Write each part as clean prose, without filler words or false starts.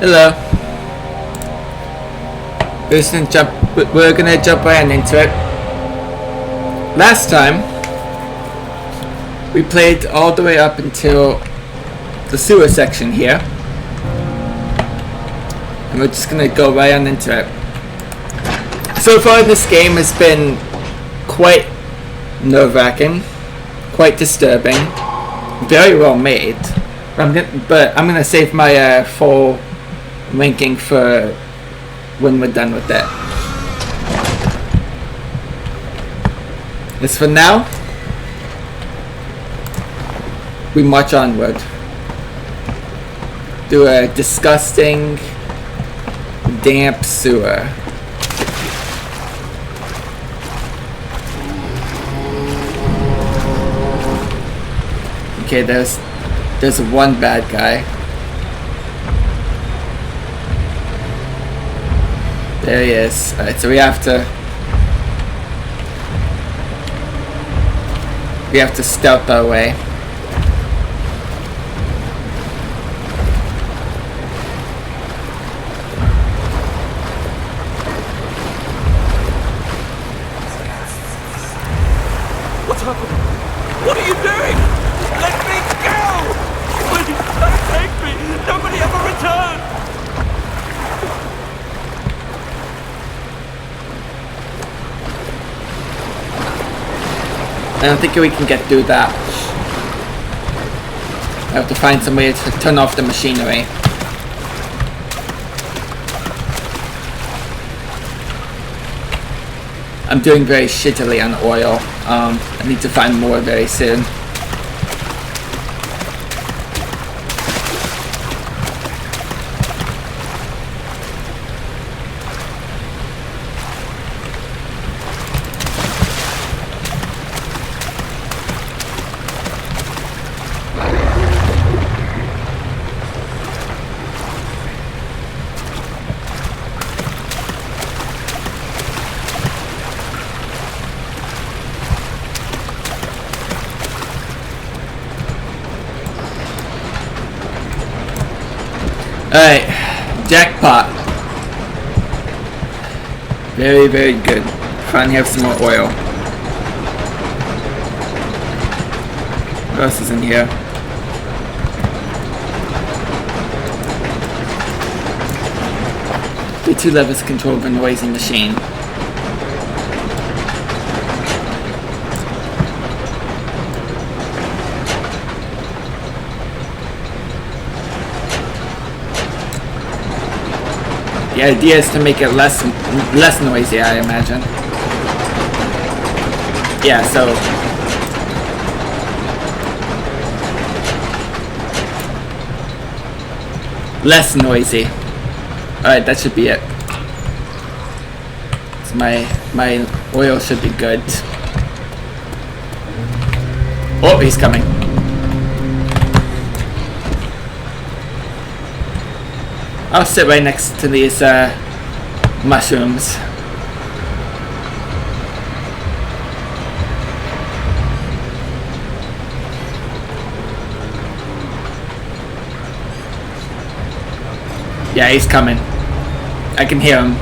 Hello. We're gonna jump right into it. Last time, we played all the way up until the sewer section here. And we're just gonna go right on into it. So far this game has been quite nerve-wracking, quite disturbing, very well made. But I'm gonna save my full ranking for when we're done with that. As for now, we march onward through a disgusting, damp sewer. Okay, there's one bad guy. There he is. Alright, so we have to stealth our way. What's happening? What are you doing? Let me go! Please, don't take me! Nobody ever returned! I don't think we can get through that. I have to find some way to turn off the machinery. I'm doing very shittily on oil. I need to find more very soon. Alright, jackpot. Very, very good. Finally have some more oil. What else is in here? The two levers control the noisy machine. The idea is to make it less noisy, I imagine. Yeah, so less noisy. Alright, that should be it. So my oil should be good. Oh, he's coming. I'll sit right next to these mushrooms. Yeah, he's coming. I can hear him.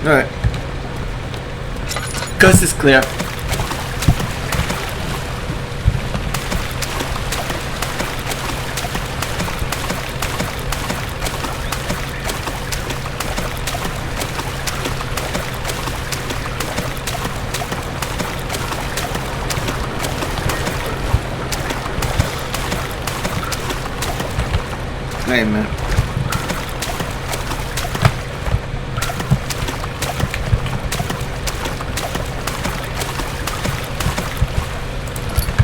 Alright. Coast is clear. Wait a minute.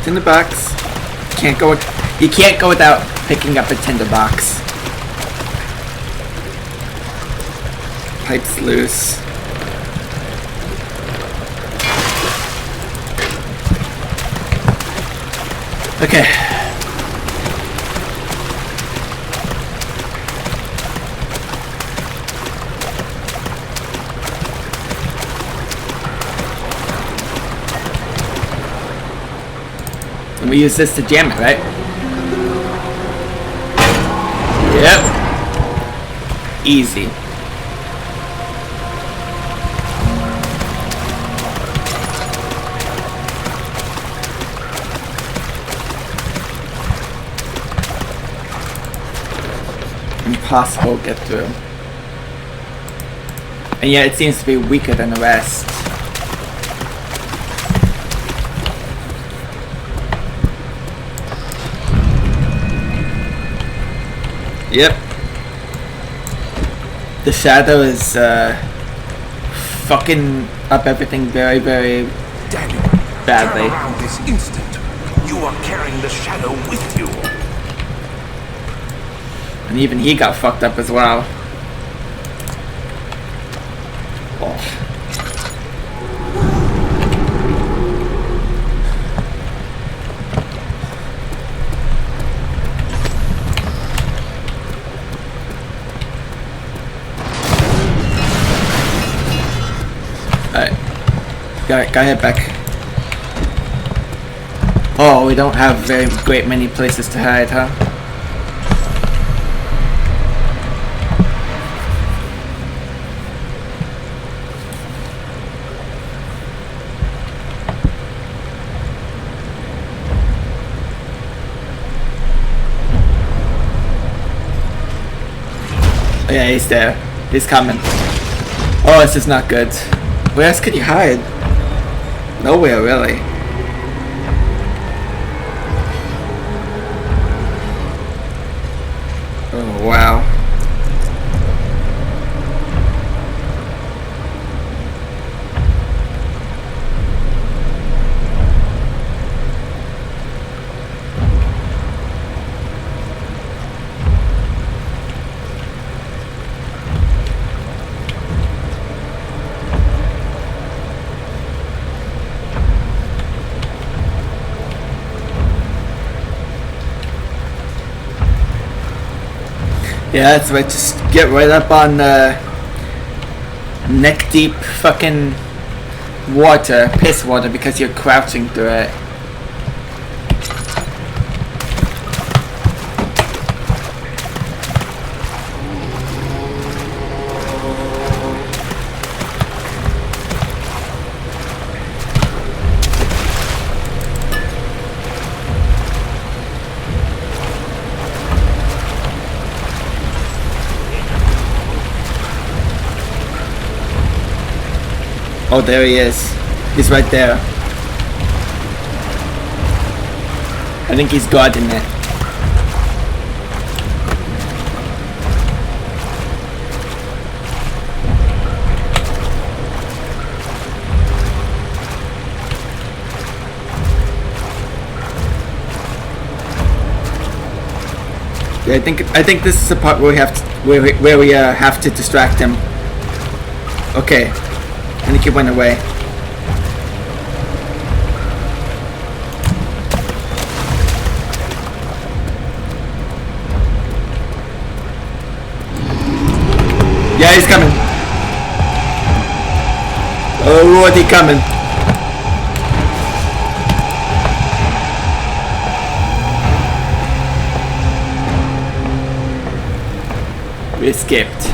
Tinderbox. You can't go without picking up a tinderbox. Pipe's loose. Okay. And we use this to jam it, right? Yep. Easy. Impossible to get through. And yet it seems to be weaker than the rest. Yep. The shadow is fucking up everything very, very Daniel, badly. turn around this instant. You are carrying the shadow with you. And even he got fucked up as well. Oh. Alright. Gotta head back. Oh, we don't have very great many places to hide, huh? Yeah, he's there. He's coming. Oh, this is not good. Where else could you hide? Nowhere, really. Oh, wow. Yeah, that's right. Just get right up on neck deep fucking water, piss water, because you're crouching through it. Oh, there he is. He's right there. I think he's guarding it. Yeah, I think this is the part where we have to have to distract him. Okay. I think he went away. Yeah, he's coming. Oh, what he coming? We escaped.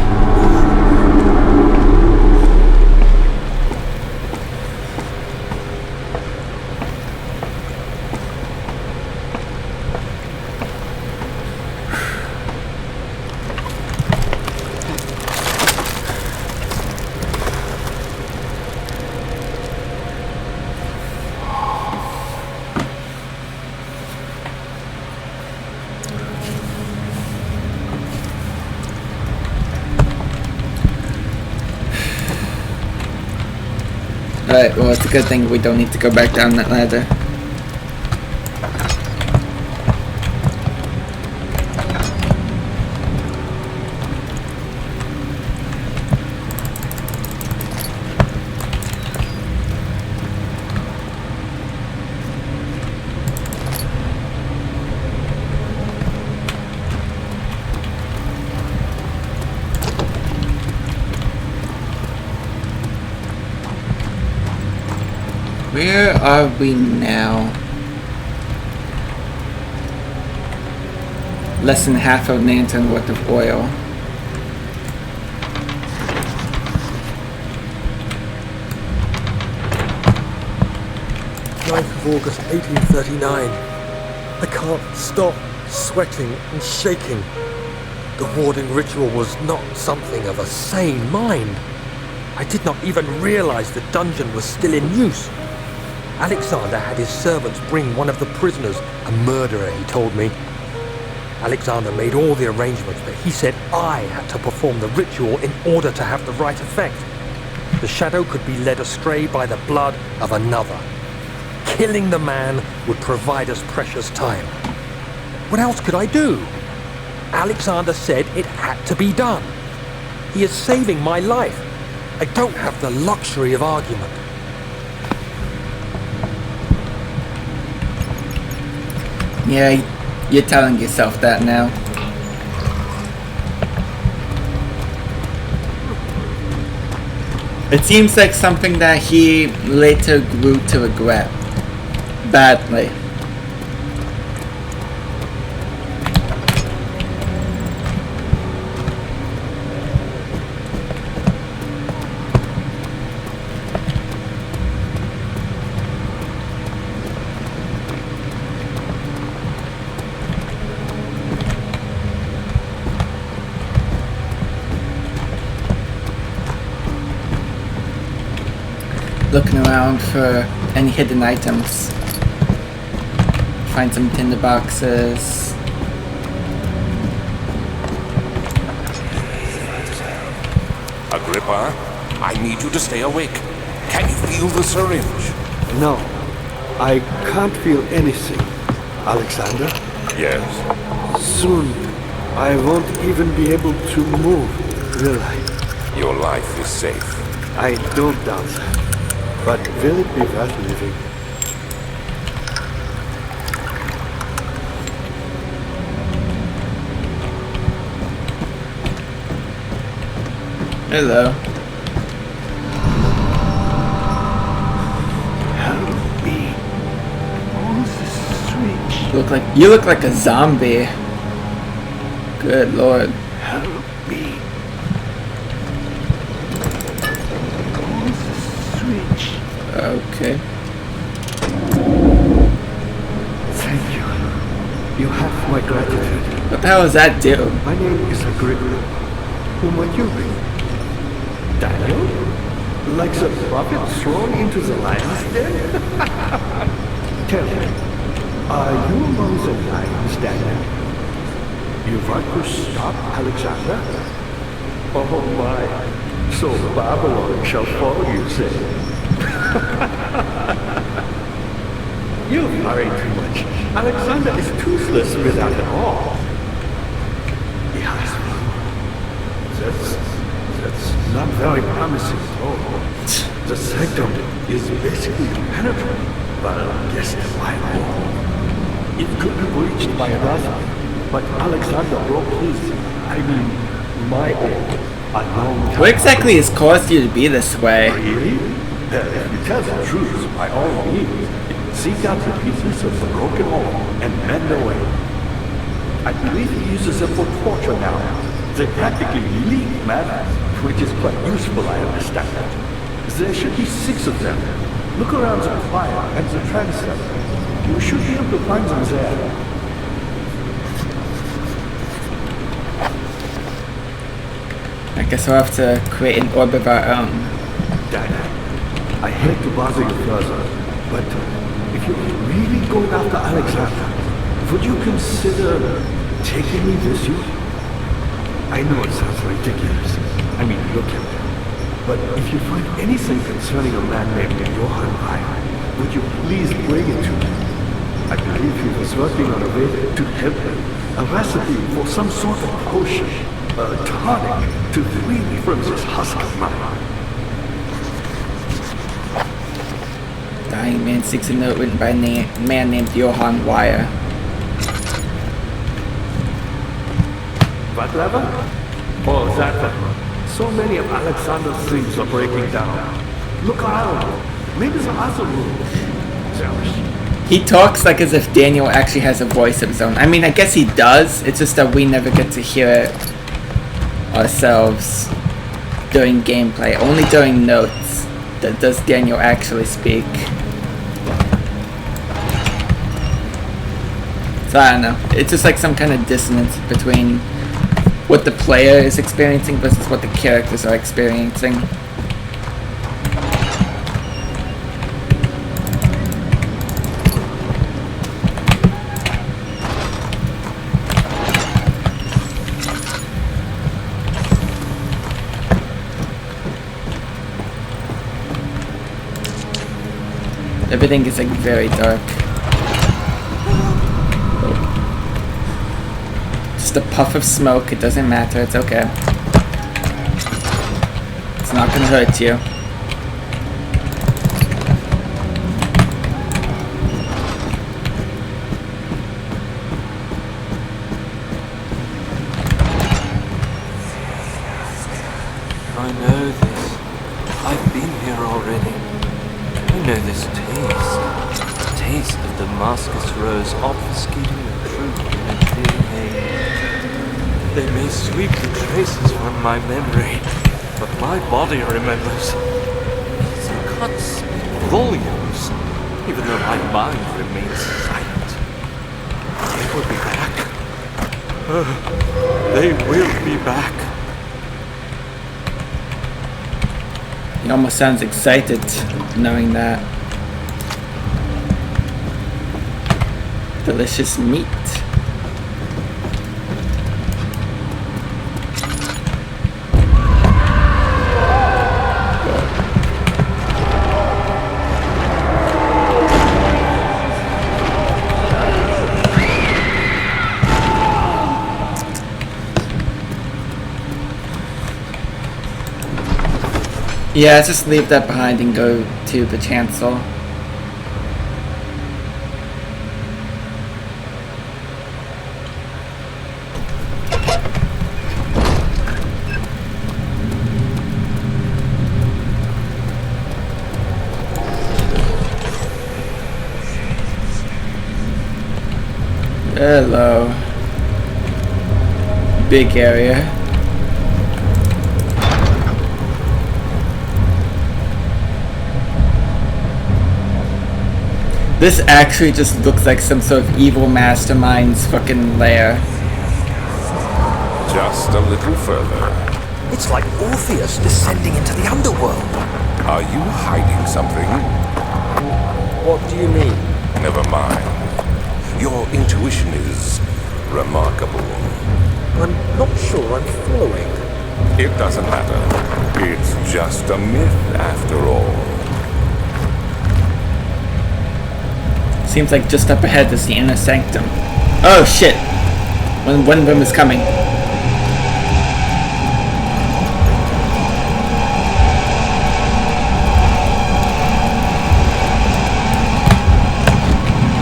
Alright, well, it's a good thing we don't need to go back down that ladder. Where are we now? Less than half a lantern worth of oil. August 1839. I can't stop sweating and shaking. The warding ritual was not something of a sane mind. I did not even realize the dungeon was still in use. Alexander had his servants bring one of the prisoners, a murderer, he told me. Alexander made all the arrangements, but he said I had to perform the ritual in order to have the right effect. The shadow could be led astray by the blood of another. Killing the man would provide us precious time. What else could I do? Alexander said it had to be done. He is saving my life. I don't have the luxury of argument. Yeah, you're telling yourself that now. It seems like something that he later grew to regret. Badly. Looking around for any hidden items. Find some tinder boxes. Agrippa, I need you to stay awake. Can you feel the syringe? No, I can't feel anything. Alexander? Yes. Soon, I won't even be able to move, will I? Your life is safe. I don't doubt that. But will it be worth living? Hello. Help me. Who's the switch? You look like a zombie. Good lord. Help me. Who's the switch? Okay. Thank you. You have my gratitude. What the hell does that do? My name is Agrippa. Who might you be? Daniel? Like the prophet thrown into the lion's den? Tell me, are you among the lions, Daniel? You want to stop Alexander? Oh my, so Babylon shall fall, you say? You worry too much. Alexander is toothless without it all. Yes, that's not very promising at all. The sanctum is basically impenetrable, but guess why not? It could be breached by another, but Alexander broke his, my own, a long time What exactly has caused you to be this way? Really? If you tell the truth, by all means, seek out the pieces of the broken home and mend away. I believe he uses them for torture now. They practically leak matter, which is quite useful, I understand. There should be 6 of them. Look around the fire and the transept. You should be able to find them there. I guess we'll have to create an orb of our own. Dad, I hate to bother you further, but if you're really going after Alexander, would you consider taking me with you? I know it sounds ridiculous. Look at it. But if you find anything concerning a man named Johann Weyer, would you please bring it to me? I believe he was working on a way to help him. A recipe for some sort of potion, a tonic to free me from this husk of mine. Dying Man seeks a note written by a man named Johann Weyer. What lever? Oh, that one. So many of Alexander's things are breaking down. Look around. Maybe some other rules. He talks like as if Daniel actually has a voice of his own. I mean, I guess he does. It's just that we never get to hear it ourselves during gameplay. Only during notes does Daniel actually speak. So I don't know. It's just like some kind of dissonance between what the player is experiencing versus what the characters are experiencing. Everything is like very dark. Just a puff of smoke, it doesn't matter, it's okay. It's not gonna hurt you. I know this. I've been here already. I know this taste. The taste of Damascus rose obfuscating the truth in a dim haze. They may sweep the traces from my memory, but my body remembers. So I can't speak volumes, even though my mind remains silent. They will be back. They will be back. He almost sounds excited knowing that. Delicious meat. Yeah, just leave that behind and go to the chancel. Hello. Big area. This actually just looks like some sort of evil mastermind's fucking lair. Just a little further. It's like Orpheus descending into the underworld. Are you hiding something? What do you mean? Never mind. Your intuition is remarkable. I'm not sure I'm following. It doesn't matter. It's just a myth after all. Seems like just up ahead is the inner sanctum. Oh shit! One of them is coming.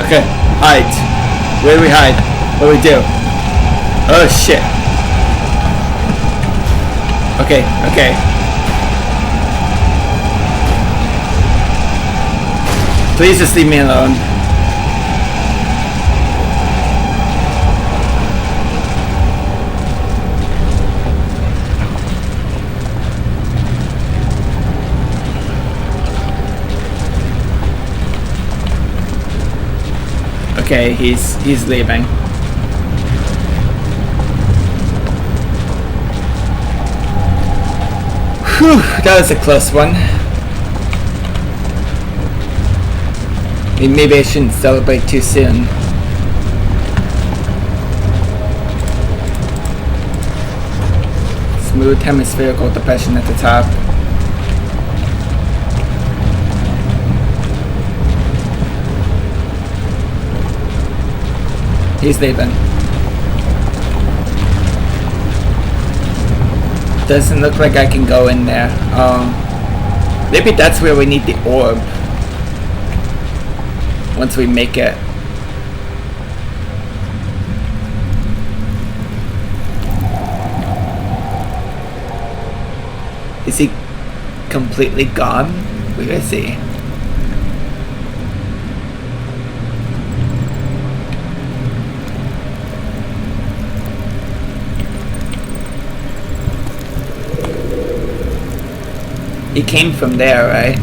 Okay, hide. Where do we hide? What do we do? Oh shit. Okay, okay. Please just leave me alone. Okay, he's leaving. Whew, that was a close one. Maybe I shouldn't celebrate too soon. Smooth hemispherical depression at the top. He's leaving. Doesn't look like I can go in there. Maybe that's where we need the orb. Once we make it. Is he completely gone? Where is he? He came from there, right?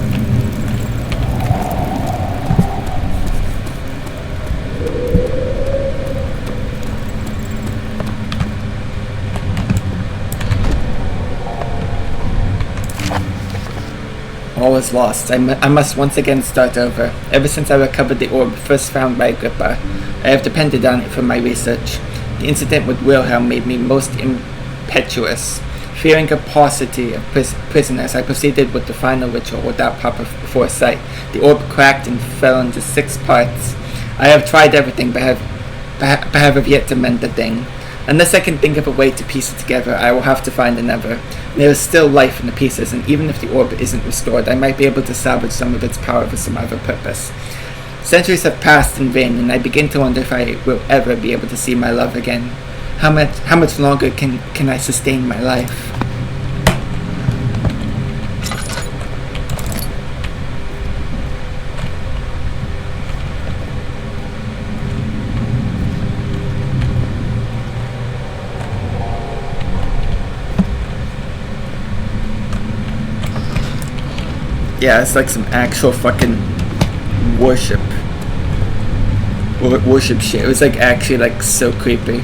All is lost. I must once again start over. Ever since I recovered the orb first found by Agrippa, I have depended on it for my research. The incident with Wilhelm made me most impetuous. Fearing a paucity of prisoners, I proceeded with the final ritual without proper foresight. The orb cracked and fell into 6 parts. I have tried everything, but have yet to mend the thing. Unless I can think of a way to piece it together, I will have to find another. There is still life in the pieces, and even if the orb isn't restored, I might be able to salvage some of its power for some other purpose. Centuries have passed in vain, and I begin to wonder if I will ever be able to see my love again. How much longer can I sustain my life? Yeah, it's like some actual fucking worship shit. It was like actually like so creepy.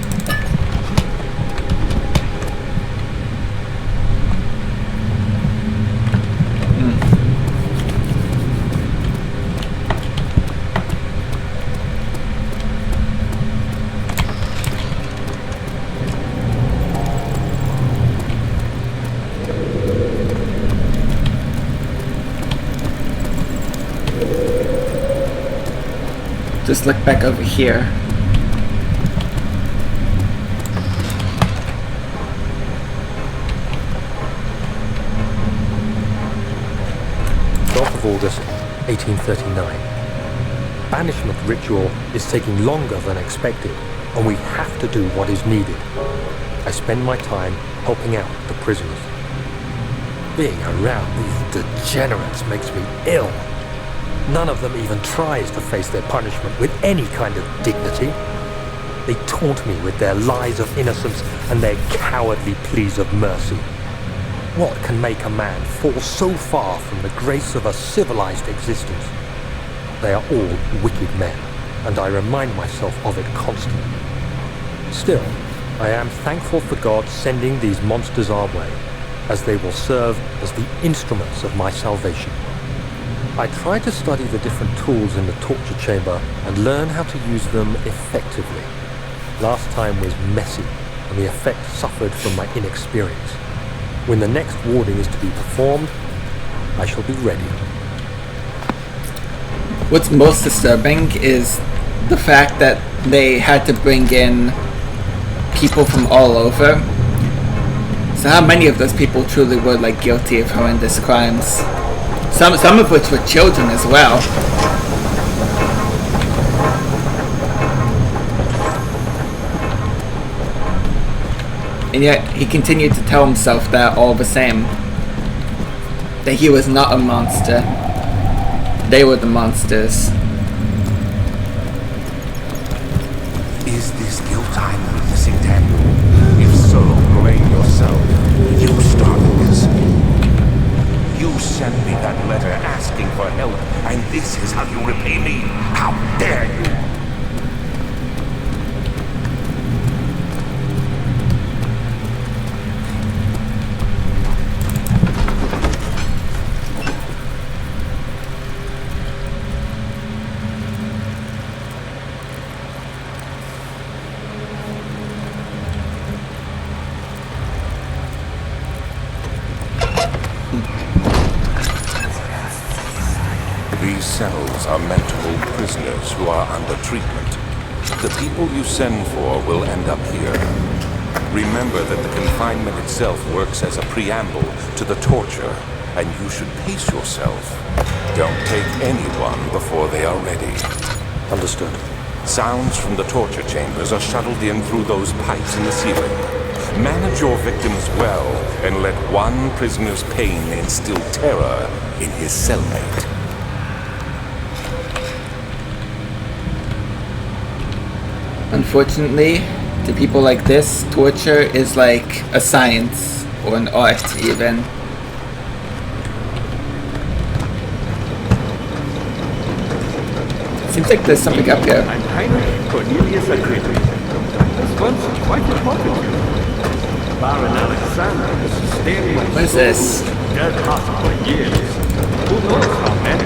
Just look back over here. August 1839. Banishment ritual is taking longer than expected, and we have to do what is needed. I spend my time helping out the prisoners. Being around these degenerates makes me ill. None of them even tries to face their punishment with any kind of dignity. They taunt me with their lies of innocence and their cowardly pleas of mercy. What can make a man fall so far from the grace of a civilized existence? They are all wicked men, and I remind myself of it constantly. Still, I am thankful for God sending these monsters our way, as they will serve as the instruments of my salvation. I try to study the different tools in the torture chamber and learn how to use them effectively. Last time was messy, and the effect suffered from my inexperience. When the next warding is to be performed, I shall be ready. What's most disturbing is the fact that they had to bring in people from all over. So how many of those people truly were like guilty of horrendous crimes? Some of which were children as well. And yet he continued to tell himself that all the same. That he was not a monster. They were the monsters. Is this guilt I'm witnessing, Daniel? If so, blame yourself. You started this. You sent me that letter asking for help, and this is how you repay me? How dare you! These cells are meant to hold prisoners who are under treatment. The people you send for will end up here. Remember that the confinement itself works as a preamble to the torture, and you should pace yourself. Don't take anyone before they are ready. Understood. Sounds from the torture chambers are shuttled in through those pipes in the ceiling. Manage your victims well, and let one prisoner's pain instill terror in his cellmate. Unfortunately, to people like this, torture is like a science or an art even. Seems like there's something up here. I'm Heinrich Cornelius Agrippa. This one's quite important. Baron Alexander has sustained my What is this? dead heart for years. Who knows how many?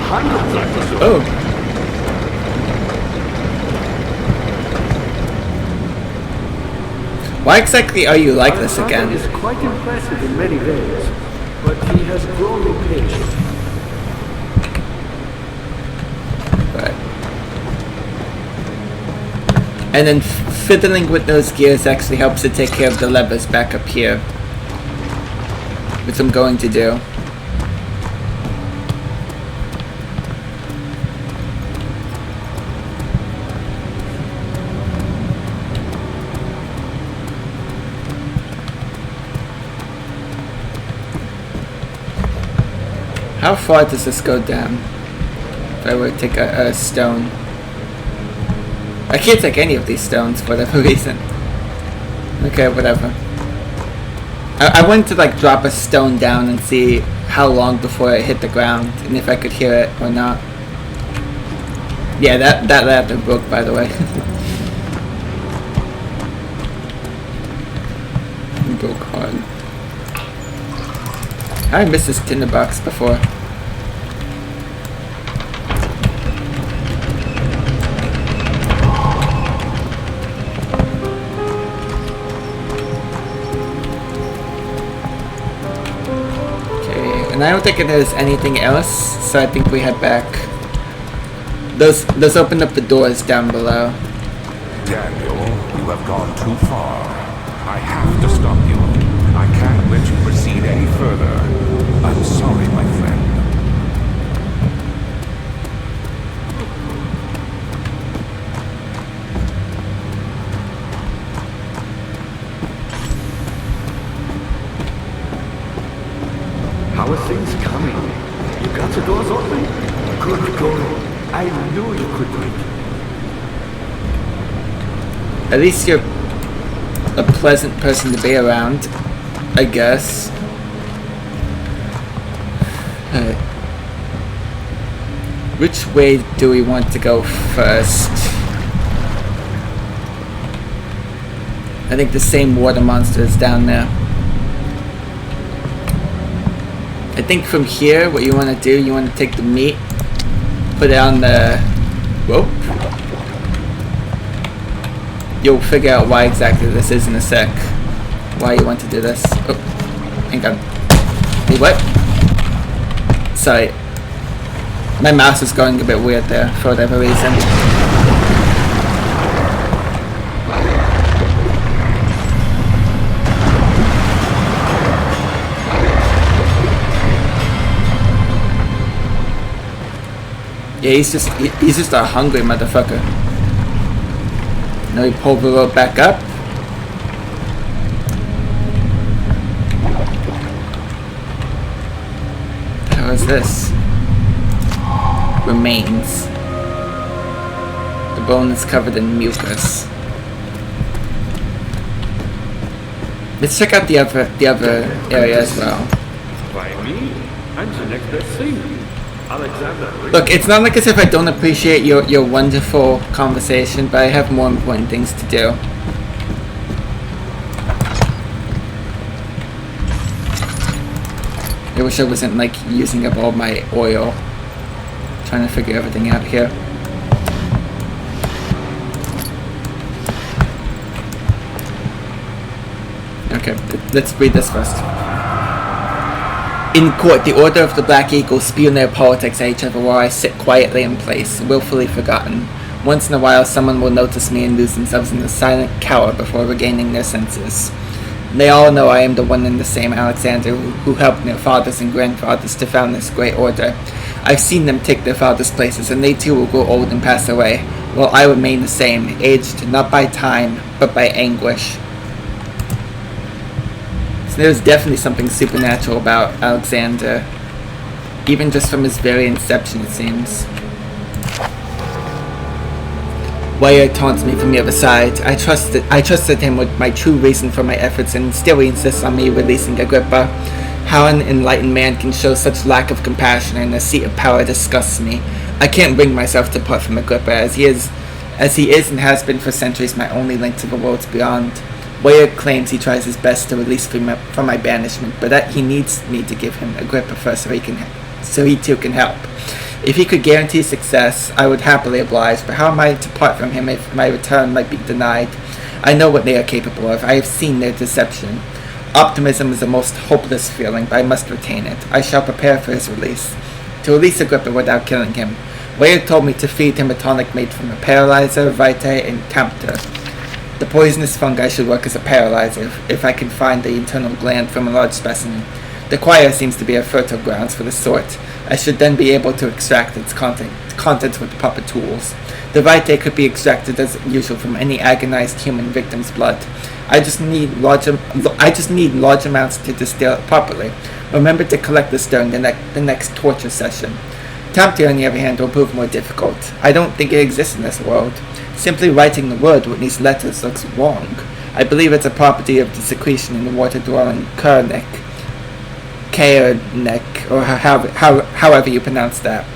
Hundreds, I presume. Oh. Why exactly are you like this Alexander again? is quite impressive in many ways, but he has grown impatient. Right. And then fiddling with those gears actually helps to take care of the levers back up here, which I'm going to do. How far does this go down? If I were to take a stone. I can't take any of these stones for whatever reason. Okay, whatever. I wanted to like drop a stone down and see how long before it hit the ground and if I could hear it or not. Yeah, that ladder broke, by the way. It broke hard. I missed this tinderbox before. Okay, and I don't think there's anything else, so I think we head back. Those open up the doors down below. Daniel, you have gone too far. I have to stop you. I can't let you proceed any further. I'm sorry, my friend. How are things coming? You got the doors open? Good going. I knew you could wait. At least you're a pleasant person to be around, I guess. Which way do we want to go first? I think the same water monster is down there. I think from here, what you want to do, you want to take the meat, put it on the rope. You'll figure out why exactly this is in a sec. Why you want to do this. Oh, hang on. Hey, what? Sorry. My mouse is going a bit weird there for whatever reason. Yeah, he's just a hungry motherfucker. Now we pull the rope back up. How is this? Remains. The bone is covered in mucus. Let's check out the other area as well. By me? I'm the next best thing. Alexander. Look, it's not like as if I don't appreciate your wonderful conversation, but I have more important things to do. I wish I wasn't like using up all my oil trying to figure everything out here. Okay, let's read this first. In court, the Order of the Black Eagle spew their politics at each other while I sit quietly in place, willfully forgotten. Once in a while, someone will notice me and lose themselves in a silent cower before regaining their senses. They all know I am the one and the same Alexander who helped their fathers and grandfathers to found this great order. I've seen them take their fathers' places, and they too will grow old and pass away, while I remain the same, aged not by time, but by anguish. So there's definitely something supernatural about Alexander, even just from his very inception, it seems. Wyatt taunts me from the other side. I trusted him with my true reason for my efforts, and still he insists on me releasing Agrippa. How an enlightened man can show such lack of compassion in a seat of power disgusts me. I can't bring myself to part from Agrippa, as he is and has been for centuries my only link to the worlds beyond. Weyer claims he tries his best to release me from my banishment, but that he needs me to give him Agrippa first so he too can help. If he could guarantee success, I would happily oblige, but how am I to part from him if my return might be denied? I know what they are capable of. I have seen their deception. Optimism is a most hopeless feeling, but I must retain it. I shall prepare for his release. To release Agrippa without killing him, Weyer told me to feed him a tonic made from a paralyzer, vitae, and camptor. The poisonous fungi should work as a paralyzer if I can find the internal gland from a large specimen. The choir seems to be a fertile grounds for the sort. I should then be able to extract its contents with the proper tools. The vitae could be extracted as usual from any agonized human victim's blood. I just need large amounts to distill it properly. Remember to collect this during the next torture session. Camptor, on the other hand, will prove more difficult. I don't think it exists in this world. Simply writing the word with these letters looks wrong. I believe it's a property of the secretion in the water-dwelling Kernick, or however you pronounce that.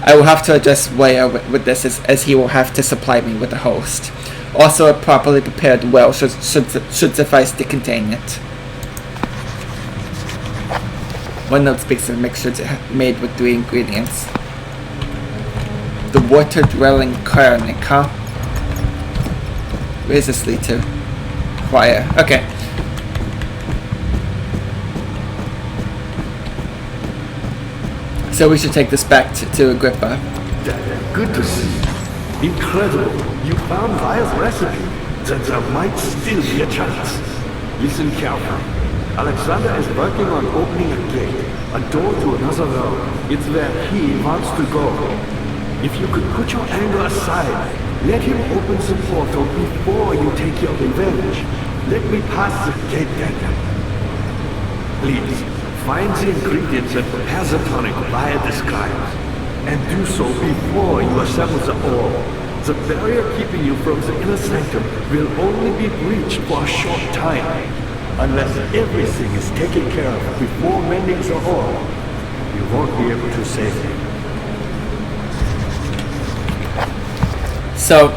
I will have to address Weyer with this as he will have to supply me with a host. Also, a properly prepared well should suffice to contain it. One note speaks of a mixture made with 3 ingredients. The water-dwelling Kernick, huh? Where does this lead to? Choir. Okay. So we should take this back to Agrippa. Good to see. Incredible. You found Weier's recipe. Then there might still be a chance. Listen carefully. Alexander is working on opening a gate, a door to another realm. It's where he wants to go. If you could put your anger aside, let him open the portal before you take your revenge. Let me pass the gate, Daniel. Please, find the ingredients and prepare the tonic Weyer describes. And do so before you assemble the orb. The barrier keeping you from the inner sanctum will only be breached for a short time. Unless everything is taken care of before mending the orb, you won't be able to save him. So,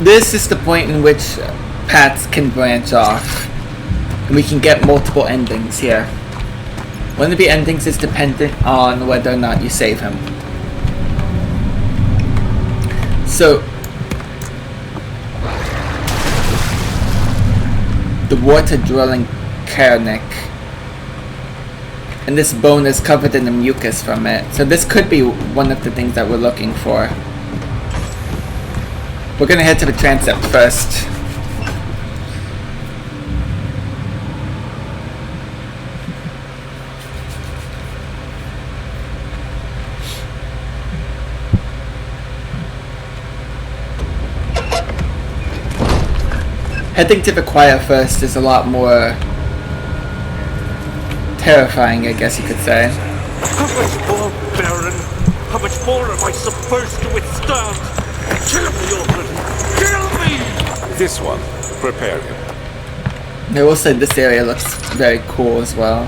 this is the point in which paths can branch off. And we can get multiple endings here. One of the endings is dependent on whether or not you save him. So, the water-dwelling Kernick, and this bone is covered in the mucus from it. So this could be one of the things that we're looking for. We're gonna head to the transept first. Heading to the choir first is a lot more terrifying, I guess you could say. How much more, Baron? How much more am I supposed to withstand? Kill me already! Kill me! This one, prepare him. I will say this area looks very cool as well.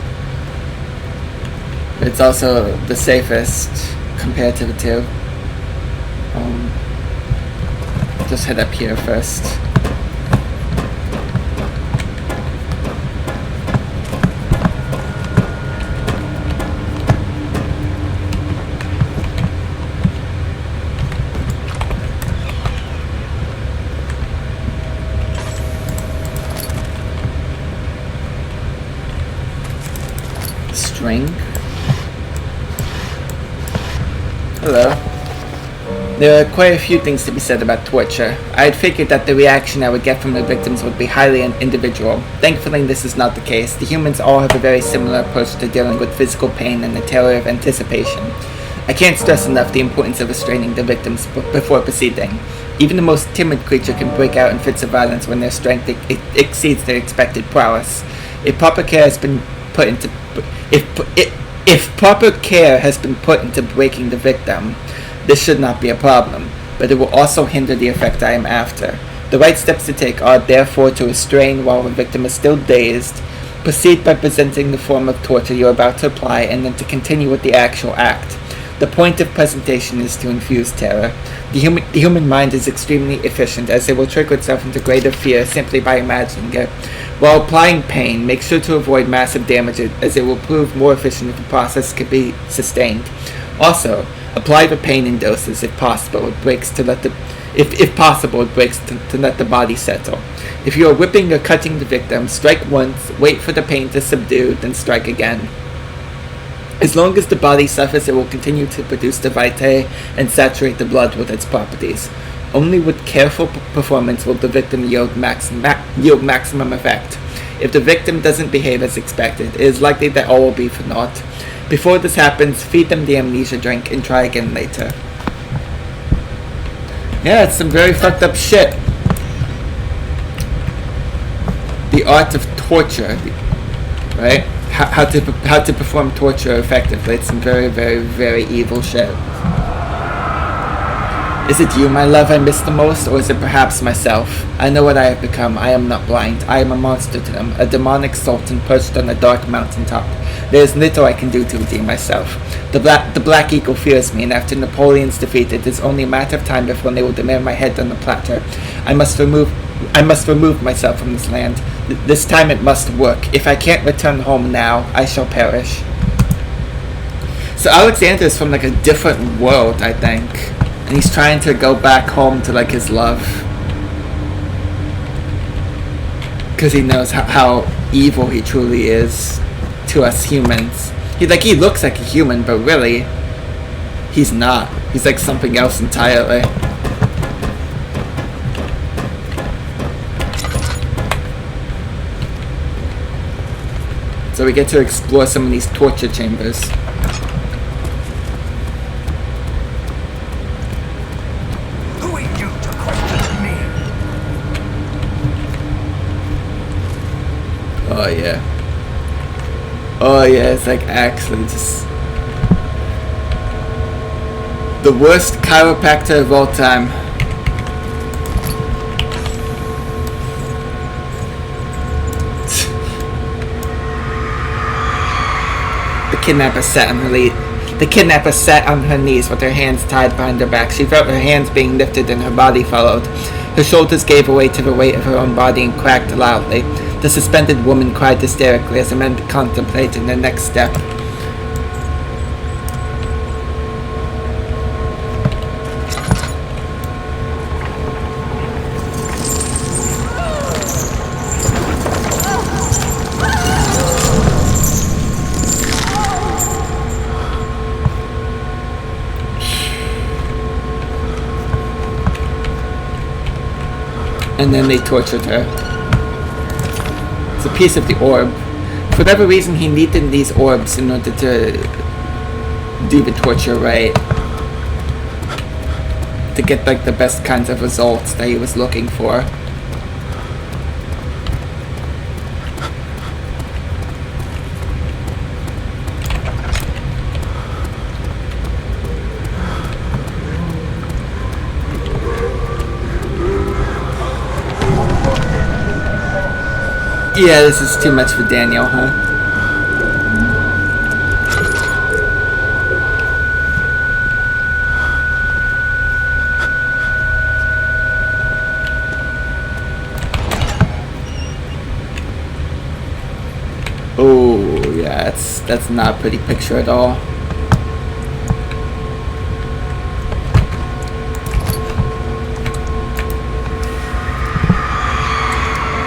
It's also the safest compared to the two. Just head up here first. Hello. There are quite a few things to be said about torture. I had figured that the reaction I would get from the victims would be highly individual. Thankfully, this is not the case. The humans all have a very similar approach to dealing with physical pain and the terror of anticipation. I can't stress enough the importance of restraining the victims before proceeding. Even the most timid creature can break out in fits of violence when their strength exceeds their expected prowess. If proper care has been put into breaking the victim, this should not be a problem, but it will also hinder the effect I am after. The right steps to take are therefore to restrain while the victim is still dazed, Proceed by presenting the form of torture you're about to apply and then to continue with the actual act. The point of presentation is to infuse terror. The human mind is extremely efficient, as it will trigger itself into greater fear simply by imagining it. While applying pain, make sure to avoid massive damage, as it will prove more efficient if the process can be sustained. Also, apply the pain in doses if possible. It breaks to let the body settle. If you are whipping or cutting the victim, strike once, wait for the pain to subdue, then strike again. As long as the body suffers, it will continue to produce the vitae and saturate the blood with its properties. Only with careful performance will the victim yield maximum effect. If the victim doesn't behave as expected, it is likely that all will be for naught. Before this happens, feed them the amnesia drink and try again later. Yeah, it's some very fucked up shit. The art of torture, right? How to perform torture effectively. It's some very, very, very evil shit. Is it you, my love, I miss the most, or is it perhaps myself? I know what I have become. I am not blind. I am a monster to them, a demonic sultan perched on a dark mountaintop. There is little I can do to redeem myself. The Black Eagle fears me, and after Napoleon's defeat, it is only a matter of time before they will demand my head on the platter. I must remove myself from this land. This time it must work. If I can't return home now, I shall perish. So Alexander is from like a different world, I think. And he's trying to go back home to like his love. Because he knows how evil he truly is to us humans. He looks like a human, but really, he's not. He's like something else entirely. So we get to explore some of these torture chambers. Who are you to question me? Oh yeah. Oh yeah, it's like actually just the worst chiropractor of all time. The kidnapper sat on her knees with her hands tied behind her back. She felt her hands being lifted and her body followed. Her shoulders gave way to the weight of her own body and cracked loudly. The suspended woman cried hysterically as the men contemplated their next step. And then they tortured her. It's a piece of the orb. For whatever reason, he needed these orbs in order to do the torture right. To get like the best kinds of results that he was looking for. Yeah, this is too much for Daniel, huh? Oh, yeah, that's not a pretty picture at all.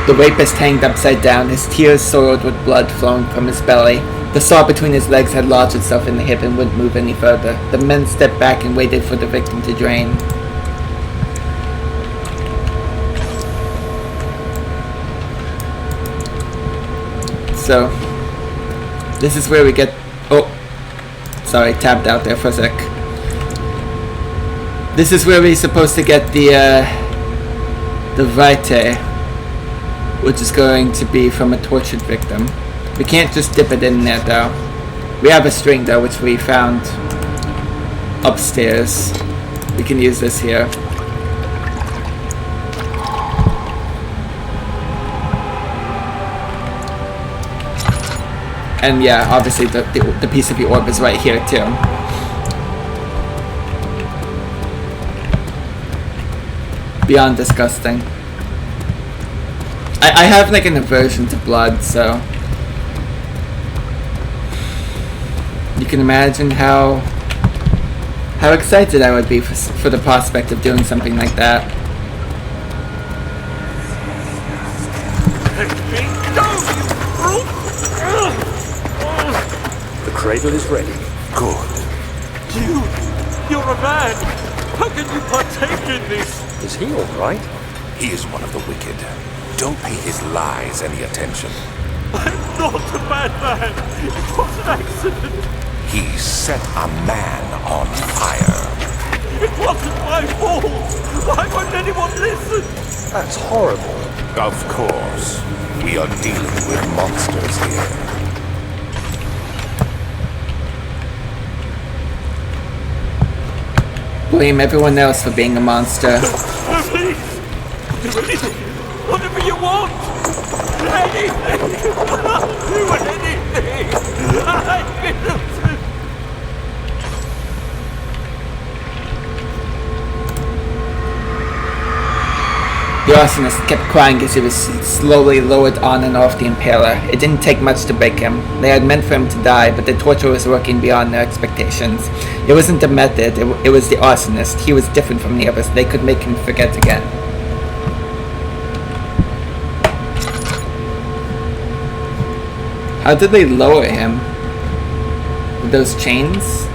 The rapist hanged upside down, his tears soiled with blood flowing from his belly. The saw between his legs had lodged itself in the hip and wouldn't move any further. The men stepped back and waited for the victim to drain. So, this is where we get... Oh, sorry, tabbed out there for a sec. This is where we're supposed to get the vitae, which is going to be from a tortured victim. We can't just dip it in there though. We have a string though, which we found upstairs. We can use this here. And yeah, obviously the piece of the orb is right here too. Beyond disgusting. I have like an aversion to blood, so you can imagine how excited I would be for the prospect of doing something like that. The cradle is ready. Good. You're a man! How can you partake in this? Is he all right? He is one of the wicked. Don't pay his lies any attention. I'm not a bad man. It was an accident. He set a man on fire. It wasn't my fault. Why won't anyone listen? That's horrible. Of course. We are dealing with monsters here. Blame everyone else for being a monster. Please, do anything. Whatever you want. Anything. I'll do anything. I'm innocent. The arsonist kept crying as he was slowly lowered on and off the impaler. It didn't take much to break him. They had meant for him to die, but the torture was working beyond their expectations. It wasn't the method, it was the arsonist. He was different from the others. They could make him forget again. How did they lower him? With those chains?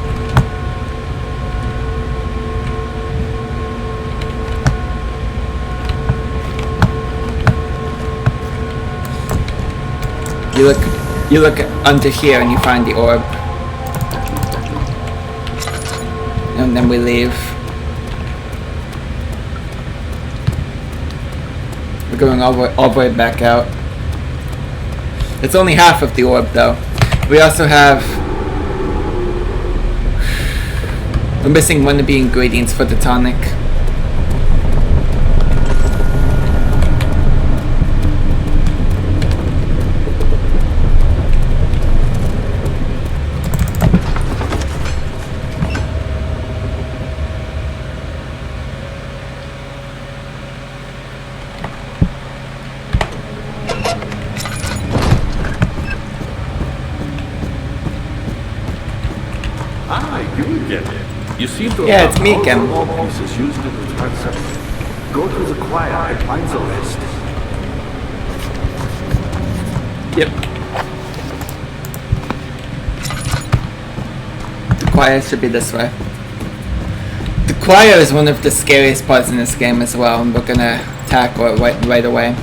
You look under here and you find the orb. And then we leave. We're going all the way back out. It's only half of the orb though. We also have... We're missing one of the ingredients for the tonic. You seem to Yeah, have it's me all again. the more pieces used in the transaction. Go to the choir and find the rest. Yep. The choir should be this way. The choir is one of the scariest parts in this game as well, and we're gonna tackle it right away.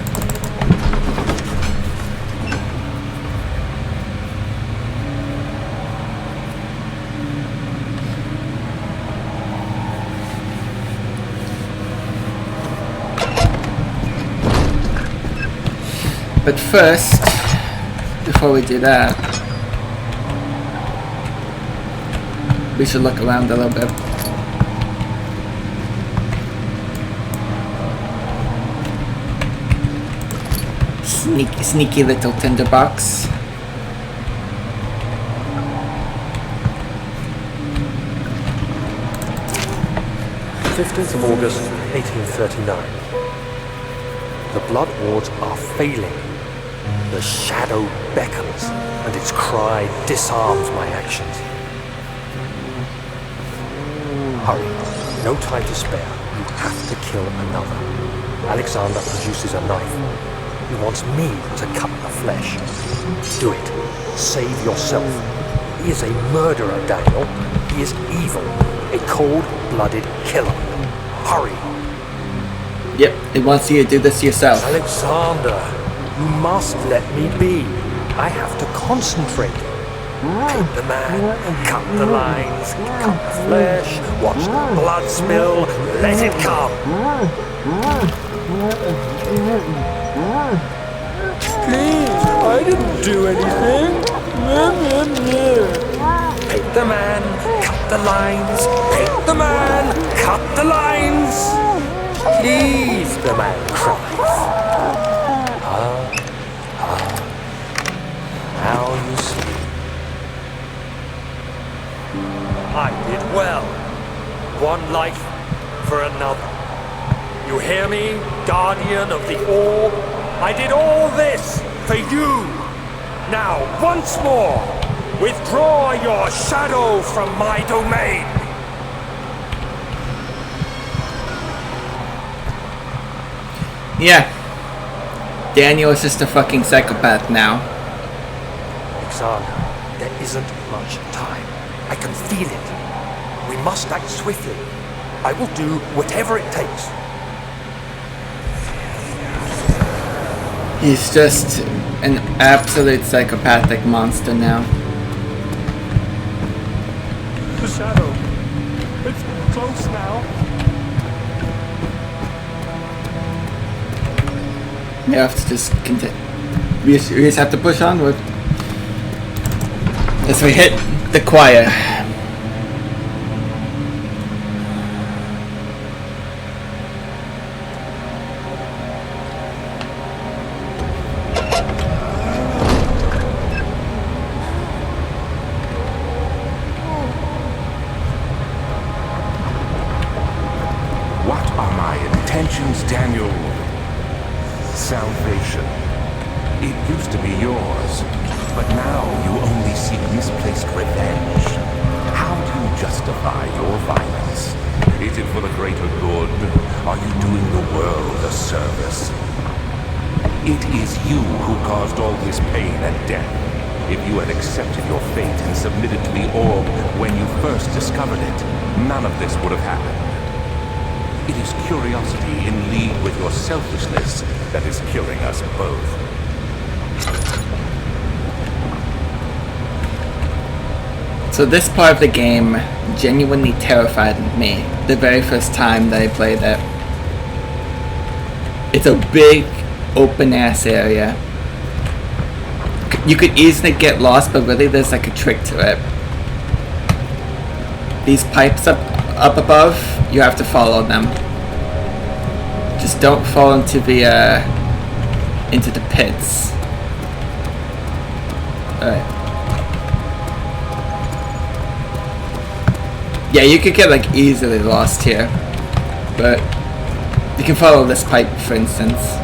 But first, before we do that, we should look around a little bit. Sneaky little tinderbox. 15th of August, 1839. The blood wards are failing. The shadow beckons, and its cry disarms my actions. Hurry, no time to spare. You have to kill another. Alexander produces a knife. He wants me to cut the flesh. Do it. Save yourself. He is a murderer, Daniel. He is evil. A cold-blooded killer. Hurry. Yep, it wants you to do this yourself. Alexander, you must let me be. I have to concentrate. Paint the man, cut the lines, cut the flesh, watch the blood spill, let it come. Please, I didn't do anything. Paint the man, cut the lines, paint the man, cut the lines. Please, the man cries. Now you see. well. One life for another. You hear me, guardian of the orb? I did all this for you. Now, once more, withdraw your shadow from my domain. Yeah. Daniel is just a fucking psychopath now. Alexander, there isn't much time. I can feel it. We must act swiftly. I will do whatever it takes. He's just an absolute psychopathic monster now. The shadow. It's close now. We have to just continue. We just have to push onward. As we hit the choir. What are my intentions, Daniel? Salvation. It used to be yours, but now you only seek misplaced revenge. How do you justify your violence? Is it for the greater good? Are you doing the world a service? It is you who caused all this pain and death. If you had accepted your fate and submitted to the orb when you first discovered it, none of this would have happened. It is curiosity in league with your selfishness that is killing us both. So this part of the game genuinely terrified me the very first time that I played it. It's a big, open-ass area. You could easily get lost, but really there's like a trick to it. These pipes up above, you have to follow them. Just don't fall into the pits. Alright. Yeah, you could get like easily lost here, but you can follow this pipe, for instance.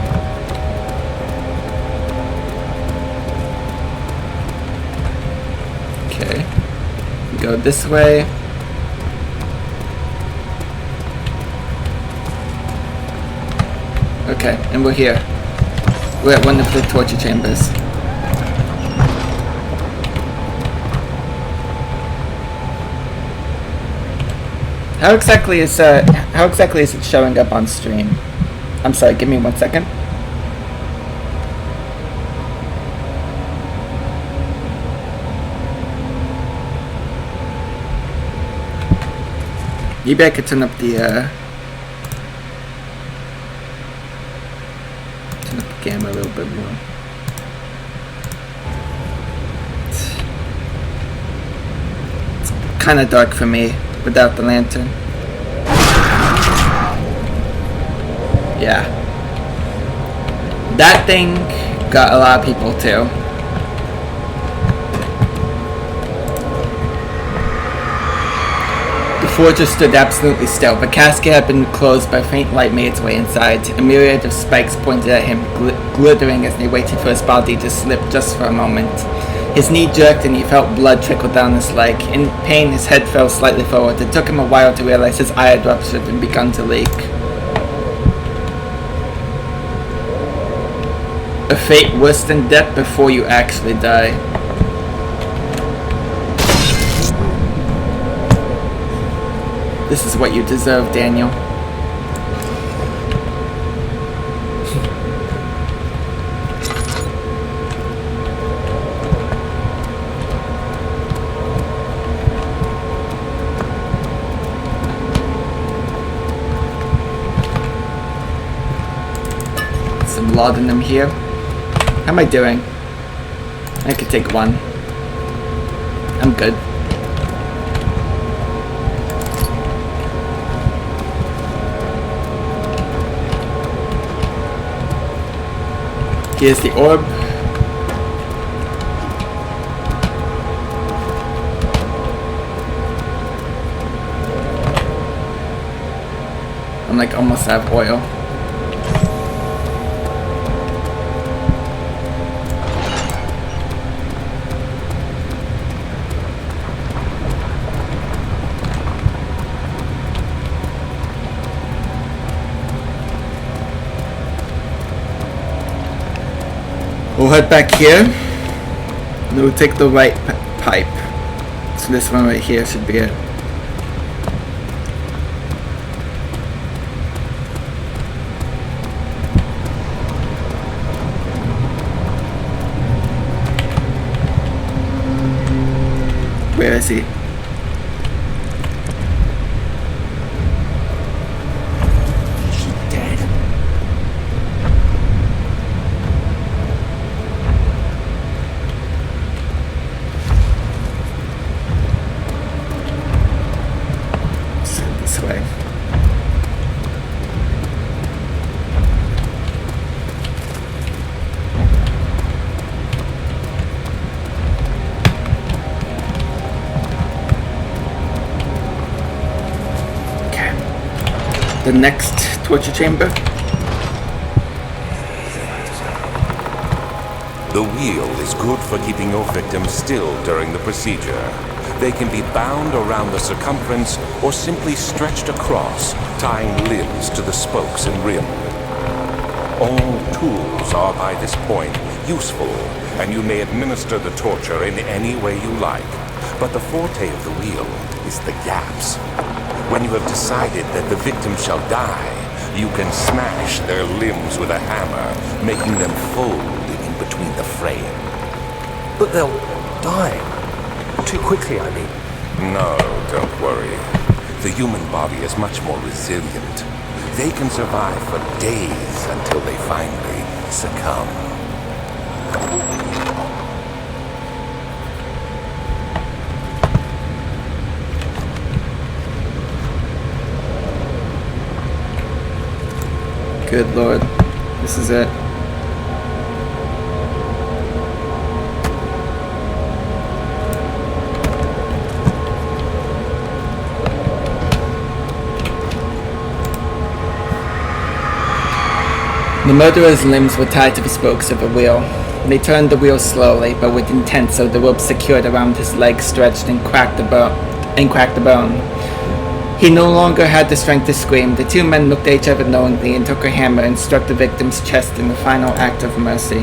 Okay, go this way. Okay, and we're here. We're at one of the torture chambers. How exactly is it showing up on stream? I'm sorry, give me 1 second. Maybe I could turn up the gamma a little bit more. It's kind of dark for me without the lantern. Yeah. That thing got a lot of people too. The fortress stood absolutely still. The casket had been closed, but faint light made its way inside. A myriad of spikes pointed at him, glittering as they waited for his body to slip just for a moment. His knee jerked and he felt blood trickle down his leg. In pain, his head fell slightly forward. It took him a while to realize his eye had ruptured and begun to leak. A fate worse than death before you actually die. This is what you deserve, Daniel. Some laudanum here. How am I doing? I could take one. I'm good. Here's the orb. I'm like almost out of oil. We'll head back here. And we'll take the right pipe. So this one right here should be it. Where is he? The next torture chamber. The wheel is good for keeping your victims still during the procedure. They can be bound around the circumference or simply stretched across, tying limbs to the spokes and rim. All tools are by this point useful, and you may administer the torture in any way you like. But the forte of the wheel is the gaps. When you have decided that the victim shall die, you can smash their limbs with a hammer, making them fold in between the frame. But they'll die. Too quickly, I mean. No, don't worry. The human body is much more resilient. They can survive for days until they finally succumb. Good Lord. This is it. The murderer's limbs were tied to the spokes of a wheel. They turned the wheel slowly, but with intent, so the rope secured around his legs stretched and cracked the bone. He no longer had the strength to scream. The two men looked at each other knowingly and took a hammer and struck the victim's chest in the final act of mercy.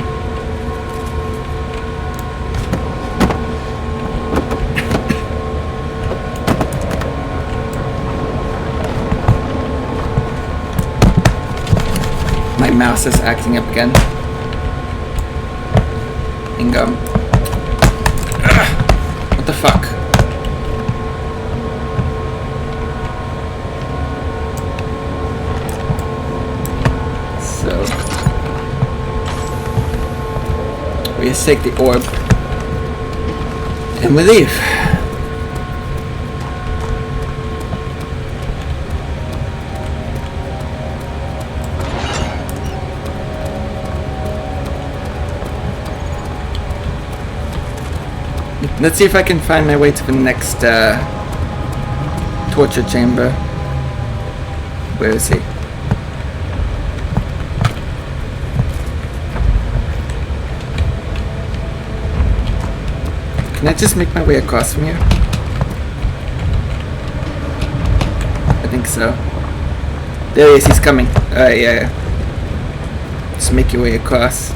My mouse is acting up again. Bingo. What the fuck? We just take the orb and we leave. Let's see if I can find my way to the next torture chamber. Where is he? Can I just make my way across from here? I think so. There he is, he's coming. Yeah. Just make your way across.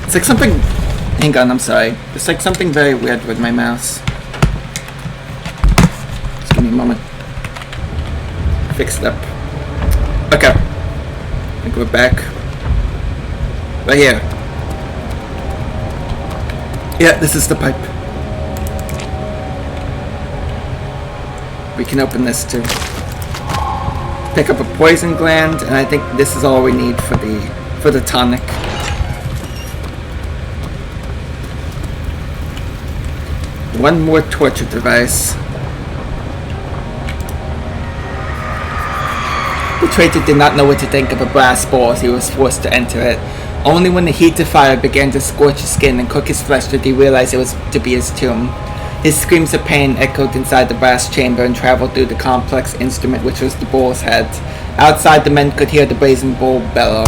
It's like something... Hang on, I'm sorry. It's like something very weird with my mouse. Just give me a moment. Fix it up. Okay. I think we're back. Right here. Yeah, this is the pipe. We can open this too. Pick up a poison gland, and I think this is all we need for the tonic. One more torture device. The traitor did not know what to think of a brass ball as he was forced to enter it. Only when the heat of fire began to scorch his skin and cook his flesh did he realize it was to be his tomb. His screams of pain echoed inside the brass chamber and traveled through the complex instrument which was the bull's head. Outside, the men could hear the brazen bull bellow.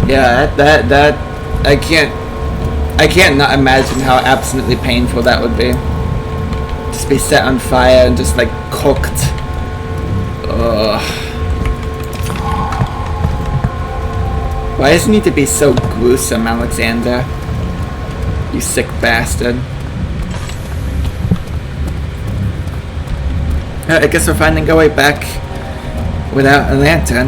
Yeah, that I can't not imagine how absolutely painful that would be. Just be set on fire and just like cooked. Ugh. Why does it need to be so gruesome, Alexander? You sick bastard. I guess we're finding our way back without a lantern.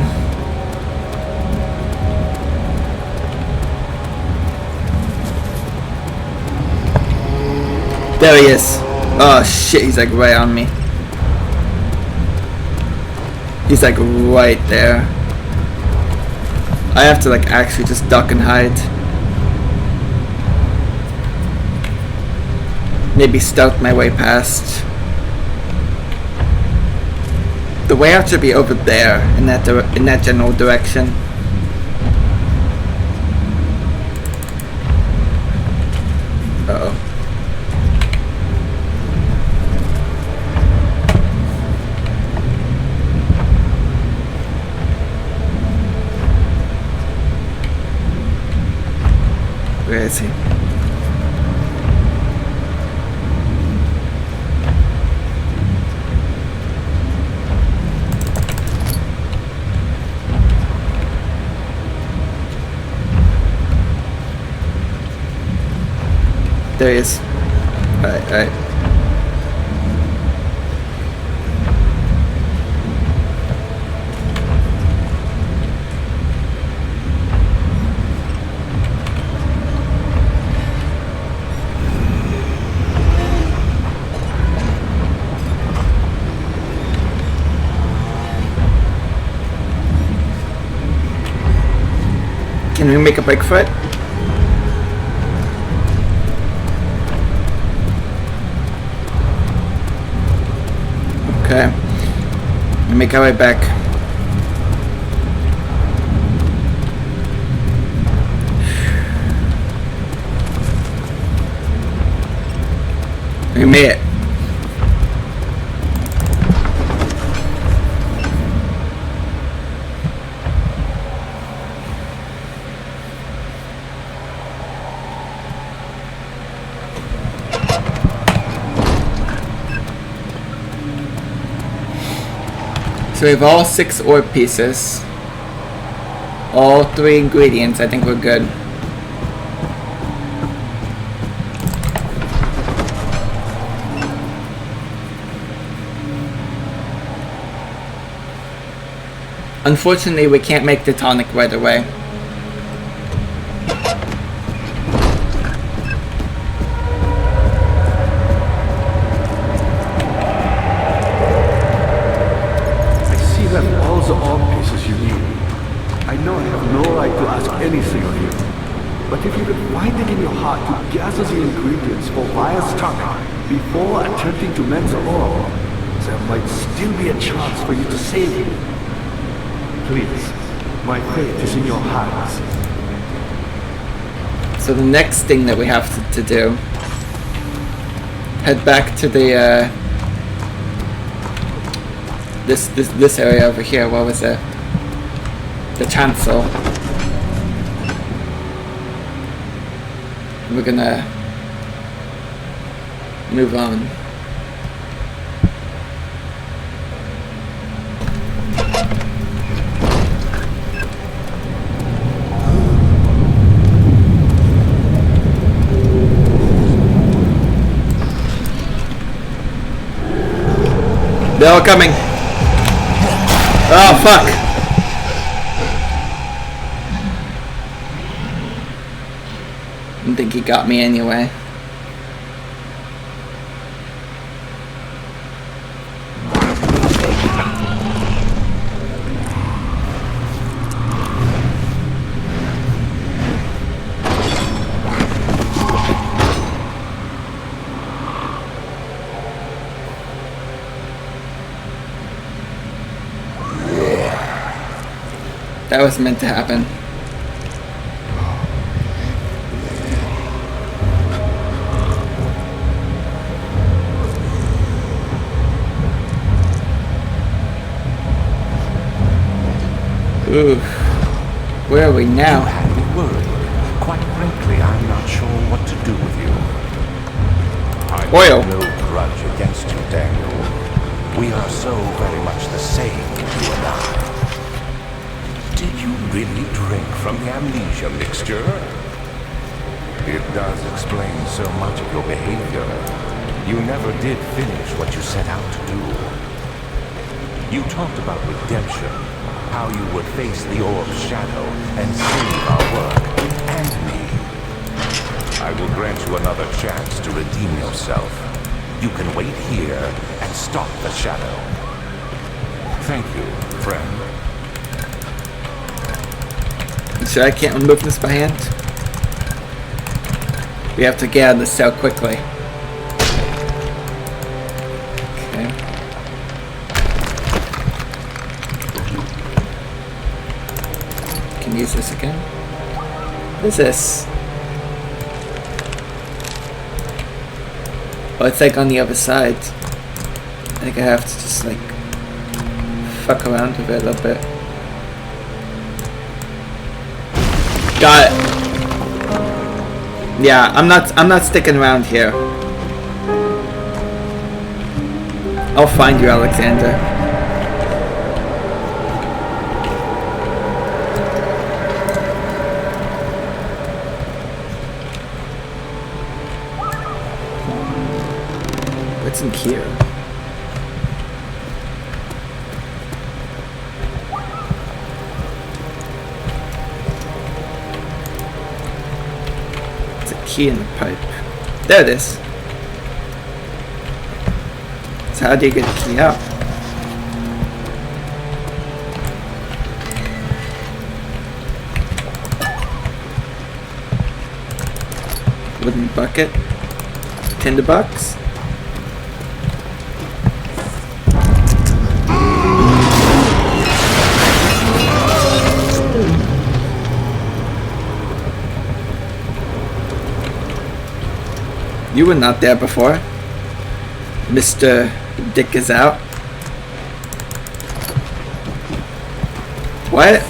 There he is. Oh shit, he's like right on me. He's like right there. I have to like actually just duck and hide. Maybe stealth my way past. The way out should be over there in that general direction. Uh-oh. Where is he? There he is. Alright. Can we make a break for it? Okay. We make our way back. We made it. So we have all 6 ore pieces, all 3 ingredients. I think we're good. Unfortunately, we can't make the tonic right away. Anything of you. But if you could find it in your heart to gather the ingredients for Vire's tonic before attempting to mend the ore, there might still be a chance for you to save him. Please, my fate is in your hands. So the next thing that we have to do, head back to the this area over here. What was it? The chancel. We're gonna move on. They're all coming. Oh fuck. I think he got me anyway. That was meant to happen. Ooh. Where are we now? You had me worried. Quite frankly, I'm not sure what to do with you. I Oil. have no grudge against you, Daniel. We are so very much the same, you and I. Did you really drink from the amnesia mixture? It does explain so much of your behavior. You never did finish what you set out to do. You talked about redemption, how you would face the orb's shadow and save our work, and me. I will grant you another chance to redeem yourself. You can wait here and stop the shadow. Thank you, friend. You sure I can't remove this by hand? We have to get out of the cell quickly. Okay. Can use this again. What is this? Oh, it's like on the other side. I think I have to just like fuck around with it a little bit. Got it. Yeah, I'm not sticking around here. I'll find you, Alexander. What's in here? It's a key in the pipe. There it is. So how do you get the key out? Wooden bucket. Tinderbox. You were not there before. Mr. Dick is out. What?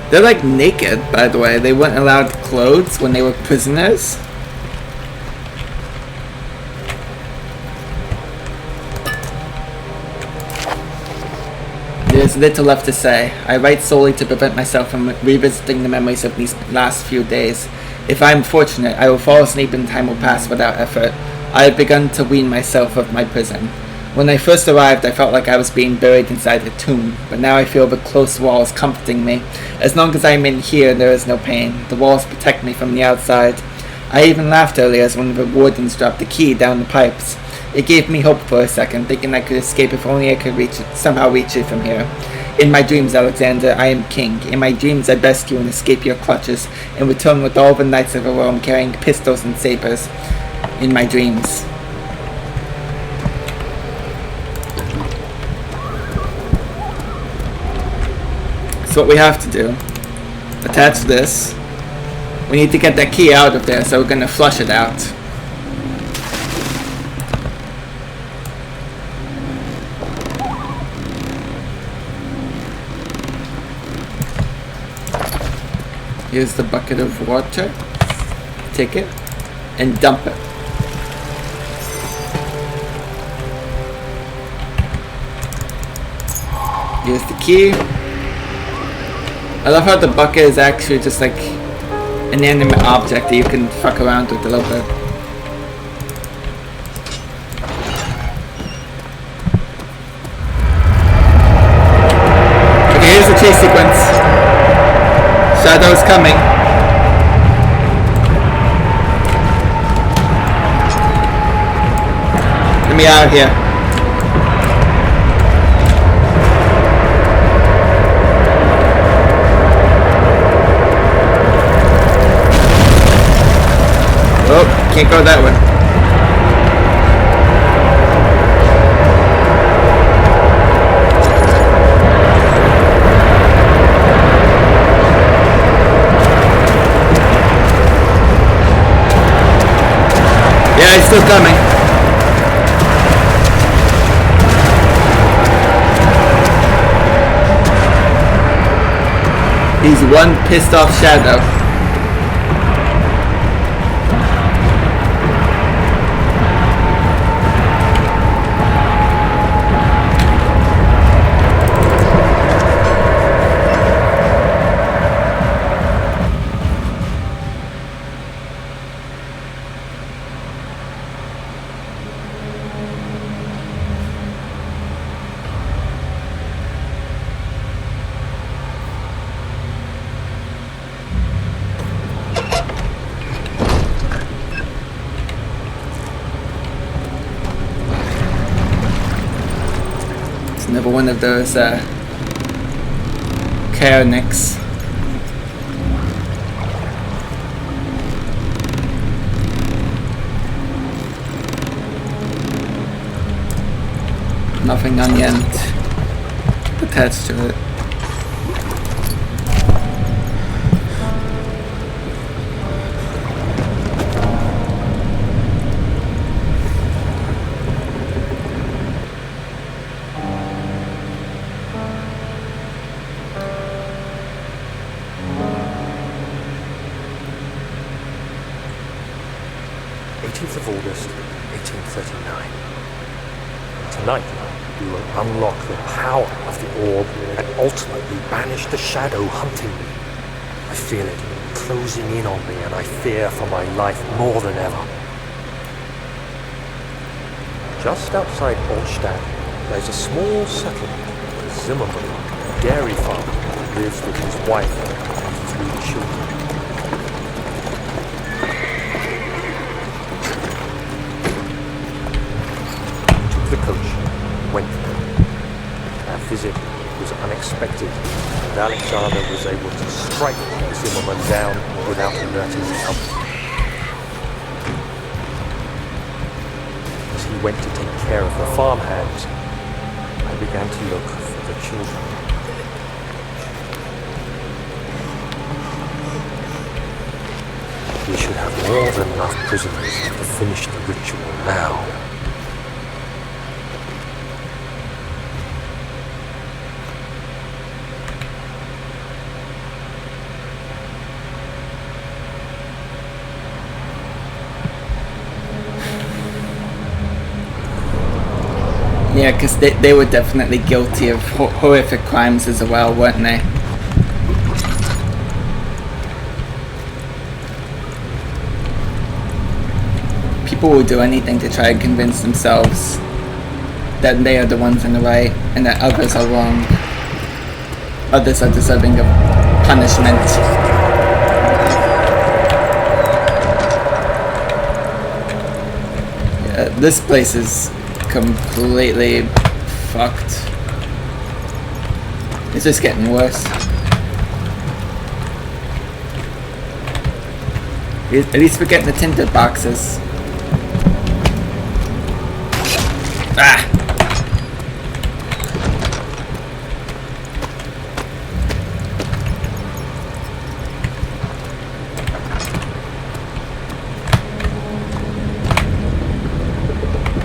They're like naked, by the way. They weren't allowed clothes when they were prisoners. There's little left to say. I write solely to prevent myself from revisiting the memories of these last few days. If I am fortunate, I will fall asleep and time will pass without effort. I have begun to wean myself of my prison. When I first arrived, I felt like I was being buried inside a tomb, but now I feel the close walls comforting me. As long as I am in here, there is no pain. The walls protect me from the outside. I even laughed earlier as one of the wardens dropped the key down the pipes. It gave me hope for a second, thinking I could escape if only I could somehow reach it from here. In my dreams, Alexander, I am king. In my dreams, I rescue and escape your clutches, and return with all the knights of Rome carrying pistols and sabers. In my dreams. So what we have to do, attach this. We need to get that key out of there, so we're going to flush it out. Here's the bucket of water. Take it and dump it. Here's the key. I love how the bucket is actually just like an inanimate object that you can fuck around with a little bit. Okay, here's the chase sequence. Shadow's coming. Let me out of here. Oh, can't go that way. He's one pissed off shadow. Another one of those Kaonics. Nothing on the end attached to it. August 1839. Tonight, we will unlock the power of the orb and ultimately banish the shadow hunting me. I feel it closing in on me and I fear for my life more than ever. Just outside Altstadt, there's a small settlement where Zimmerman, a dairy farmer, lives with his wife and 3 children. The coach went there. Our visit was unexpected, and Alexander was able to strike Zimmerman down without alerting the others. As he went to take care of the farmhands, I began to look for the children. We should have more than enough prisoners to finish the ritual now. Yeah, because they were definitely guilty of horrific crimes as well, weren't they? People will do anything to try and convince themselves that they are the ones in the right and that others are wrong. Others are deserving of punishment. This place is completely fucked. It's just getting worse. At least we're getting the tinted boxes. Ah!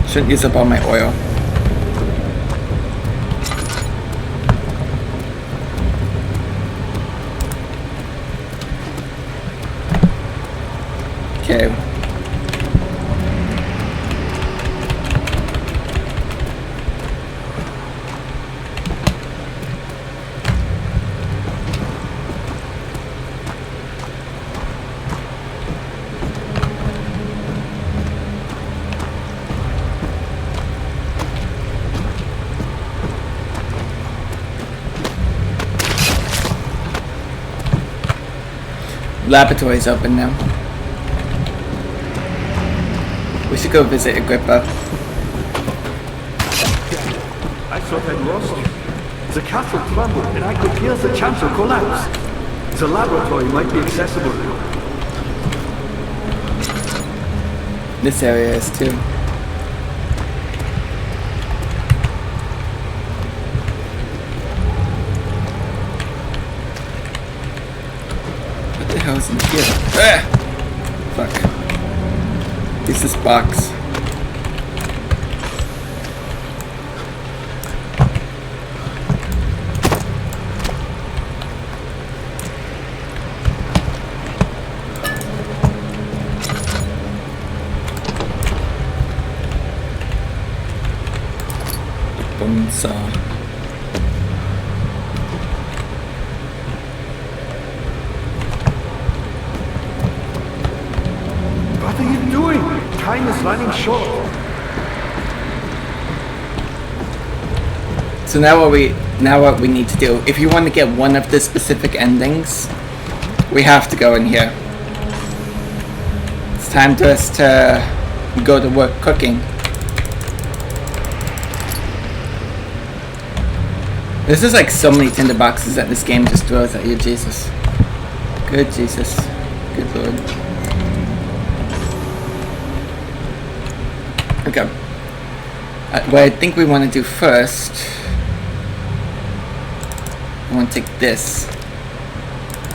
Shouldn't use up all my oil. Okay. Laboratory's open now. We should go visit Agrippa. I thought I'd lost you. The castle crumbled and I could hear the chancel collapse. The laboratory might be accessible now. This area is too. What the hell is in here? Ah! Fuck. It's this box. running short. So now what we need to do, if you want to get one of the specific endings, we have to go in here. It's time for us to go to work cooking. This is like so many tinderboxes that this game just throws at you, Jesus. Good Jesus. Good Lord. Okay. What I think we want to do first, I want to take this.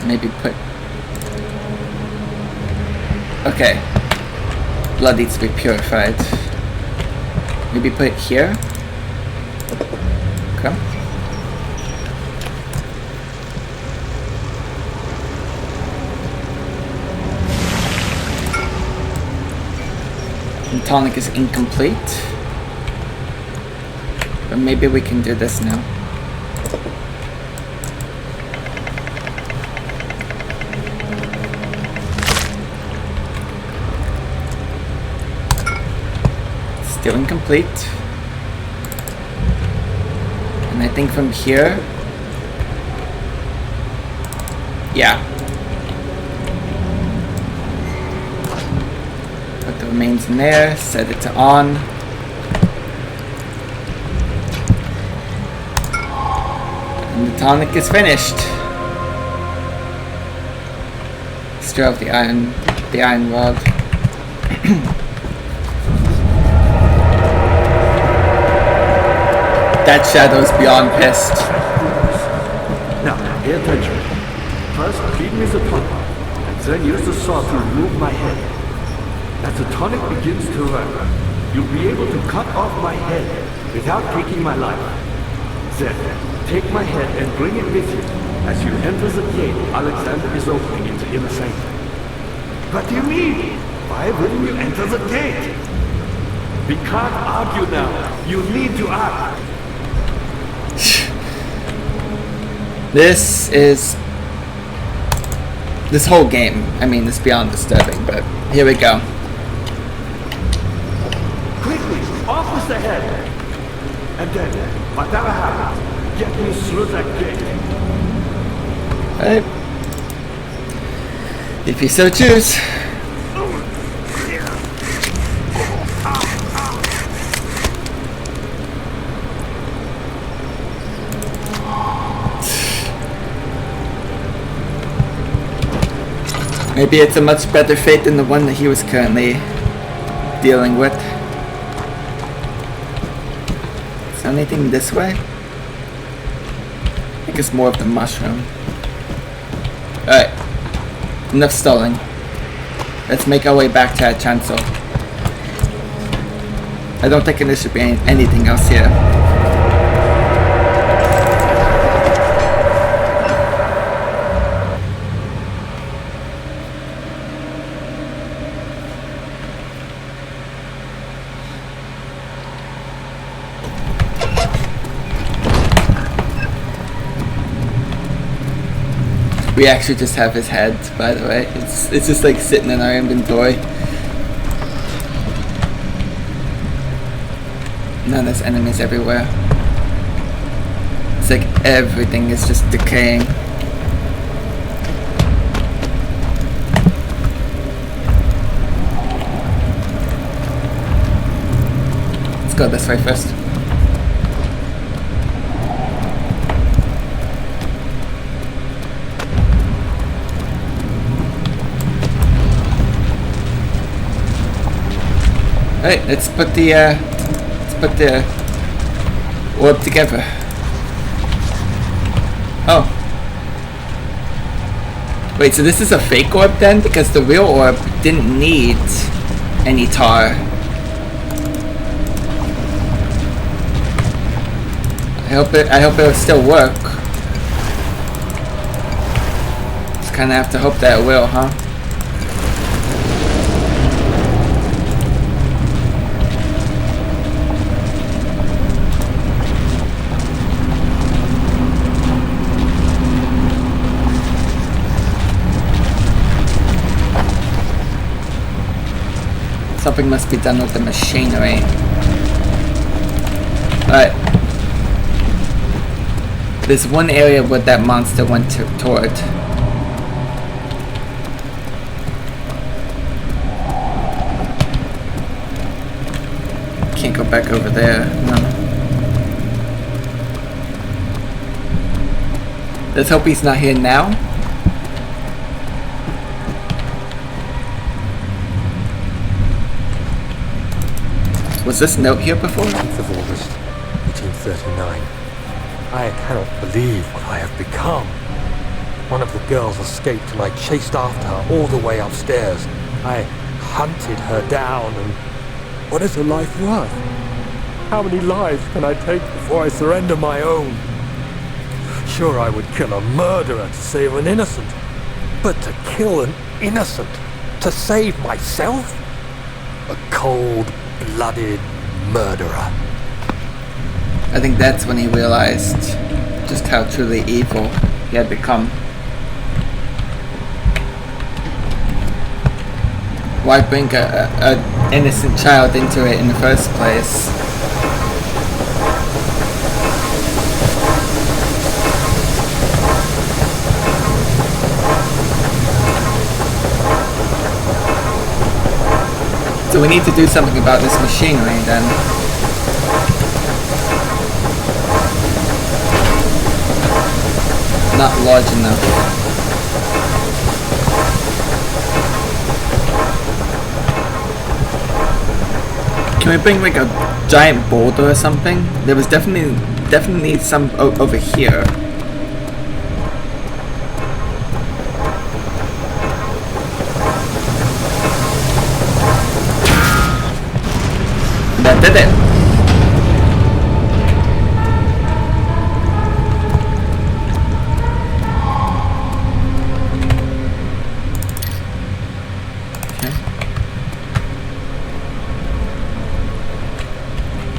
Maybe put... Okay. Blood needs to be purified. Maybe put it here. Okay. The tonic is incomplete. But maybe we can do this now. Still incomplete. And I think from here... Yeah. Put the remains in there, set it to on. And the tonic is finished. Stir up the iron rod. That shadow's beyond pissed. Now, pay attention. First, feed me the tonic, and then use the saw to remove my head. As the tonic begins to run, you'll be able to cut off my head without taking my life. Then, take my head and bring it with you. As you enter the gate, Alexander is opening into inner sanctum. What do you mean? Why wouldn't you enter the gate? We can't argue now. You need to act. This whole game, I mean, is beyond disturbing, but here we go. Quickly, off with the head. And then, whatever happens, get me through that gate. Alright. If you so choose. Maybe it's a much better fate than the one that he was currently dealing with. Is there anything this way? I think it's more of the mushroom. Alright. Enough stalling. Let's make our way back to our chancel. I don't think there should be anything else here. We actually just have his head, by the way. It's just like sitting in our inventory. Now there's enemies everywhere. It's like everything is just decaying. Let's go this way first. Alright, let's put the orb together. Oh. Wait, so this is a fake orb then? Because the real orb didn't need any tar. I hope it'll still work. Just kinda have to hope that it will, huh? Up Something must be done with the machinery. Alright. There's one area where that monster went toward. Can't go back over there. No. Let's hope he's not here now. Was this note here before? 8th of August, 1839. I cannot believe what I have become. One of the girls escaped and I chased after her all the way upstairs. I hunted her down and... what is a life worth? How many lives can I take before I surrender my own? Sure, I would kill a murderer to save an innocent. But to kill an innocent to save myself? A cold-blooded murderer. I think that's when he realized just how truly evil he had become. Why bring a innocent child into it in the first place? So we need to do something about this machinery then. Not large enough. Can we bring like a giant boulder or something? There was definitely some over here. That did it.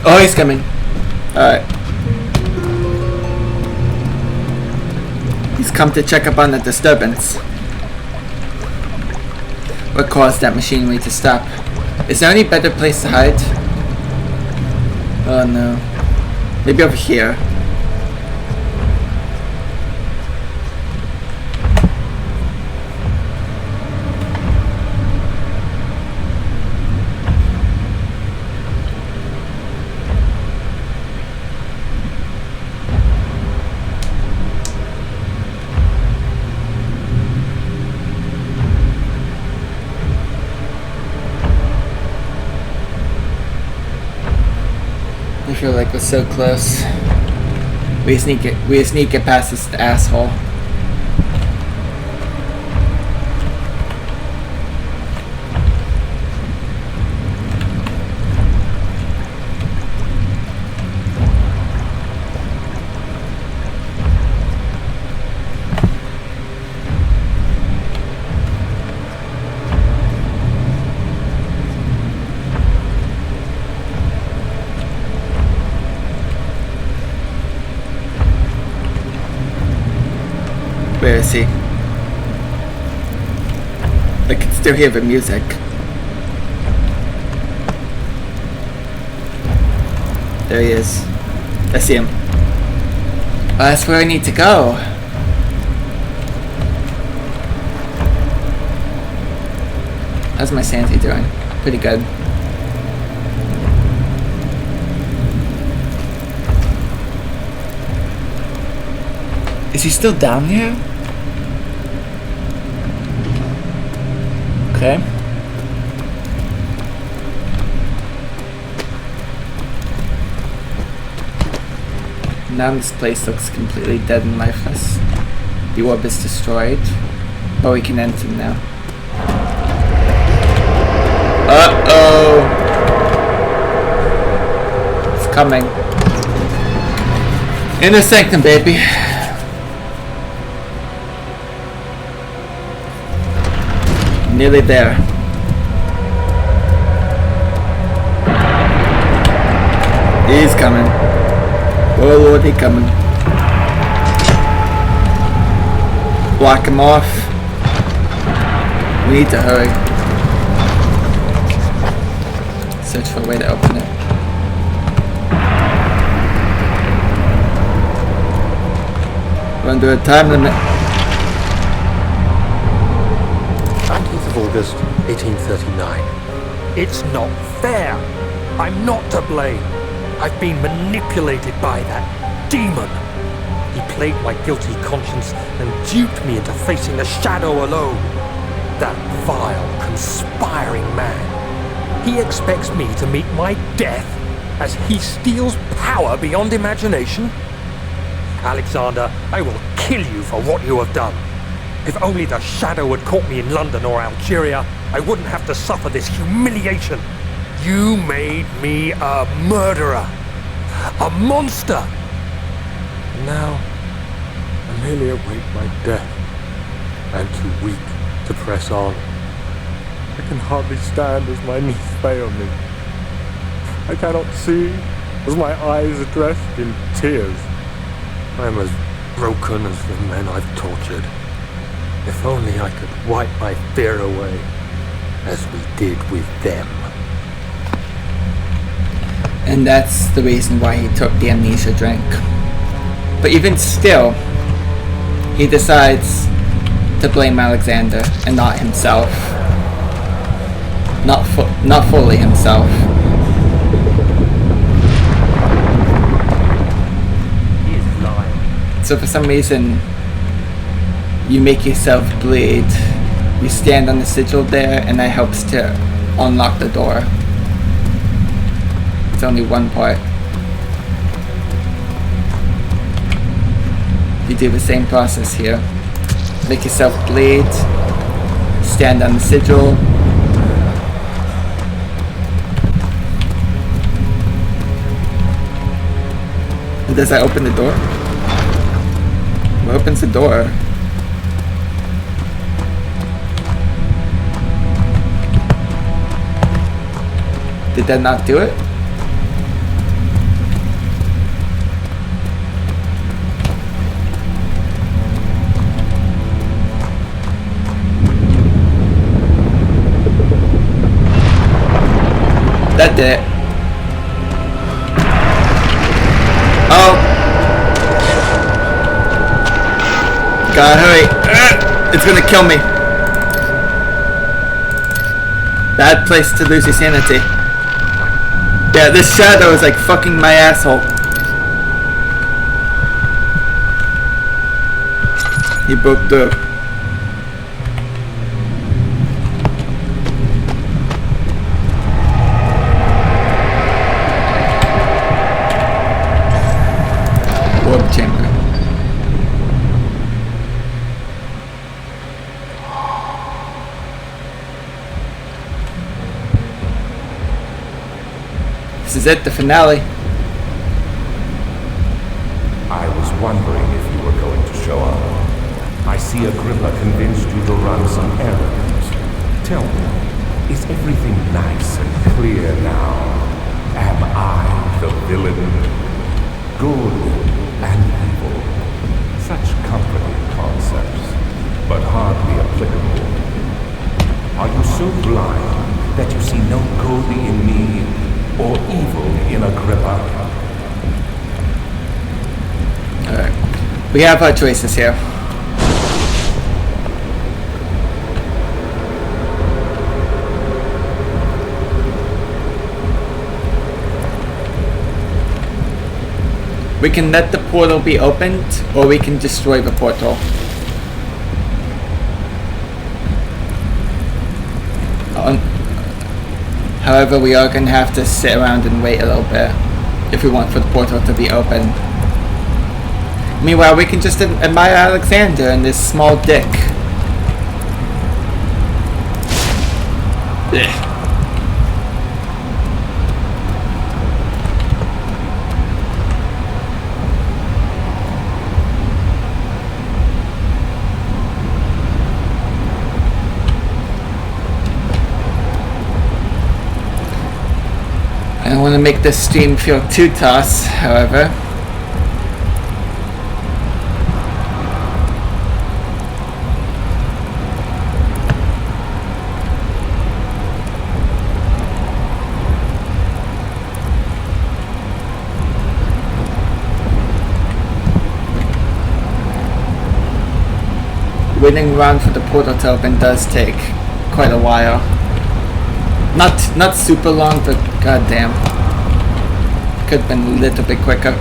Oh, he's coming. Alright. He's come to check up on the disturbance. What caused that machinery to stop? Is there any better place to hide? Oh no. Maybe over here. I feel like we're so close. We just need to get past this asshole. Where is he? I can still hear the music. There he is. I see him. Oh, that's where I need to go. How's my sanity doing? Pretty good. Is he still down here? Okay. Now this place looks completely dead and lifeless. The orb is destroyed. But we can enter now. Uh-oh! It's coming. Inner sanctum, baby. Nearly there. He's coming. Oh Lord, he's coming. Block him off. We need to hurry. Search for a way to open it. We're under a time limit. 19th of August, 1839. It's not fair. I'm not to blame. I've been manipulated by that demon. He played my guilty conscience and duped me into facing the shadow alone. That vile, conspiring man. He expects me to meet my death as he steals power beyond imagination. Alexander, I will kill you for what you have done. If only the shadow had caught me in London or Algeria, I wouldn't have to suffer this humiliation. You made me a murderer. A monster. And now, I merely await my death. I am too weak to press on. I can hardly stand as my knees fail me. I cannot see as my eyes are dressed in tears. I am as broken as the men I've tortured. If only I could wipe my fear away, as we did with them. And that's the reason why he took the amnesia drink. But even still, he decides to blame Alexander and not himself. Not fully himself. He is lying. So for some reason, you make yourself bleed. You stand on the sigil there, and that helps to unlock the door. It's only one part. You do the same process here. Make yourself bleed. Stand on the sigil. Does that open the door? What opens the door? Did that not do it? That did it. Oh! Gotta hurry. It's gonna kill me. Bad place to lose your sanity. Yeah, this shadow is like fucking my asshole. He broke through. Warp chamber. This is it, the finale. I was wondering if you were going to show up. I see Agrippa convinced you to run some errands. Tell me, is everything nice and clear now? Am I the villain? Good and evil. Such comforting concepts, but hardly applicable. Are you so blind that you see no good in me or evil in Agrippa? Alright. We have our choices here. We can let the portal be opened, or we can destroy the portal. However, we are going to have to sit around and wait a little bit if we want for the portal to be open. Meanwhile, we can just admire Alexander and this small dick. Ugh. I don't want to make this stream feel too toss, however. waiting around for the portal to open does take quite a while. Not super long, but goddamn, could have been a little bit quicker.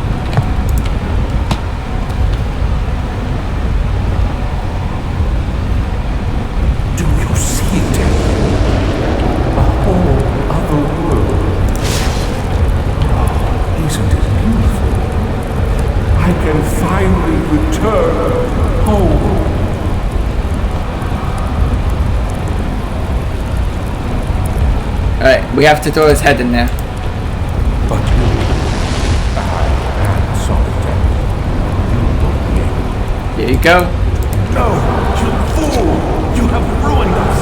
Do you see it? A whole other world. Oh, isn't it beautiful? I can finally return home. Alright, we have to throw his head in there. But I am sorry, Daniel. You won't be able. Here you go. No, you fool! You have ruined us!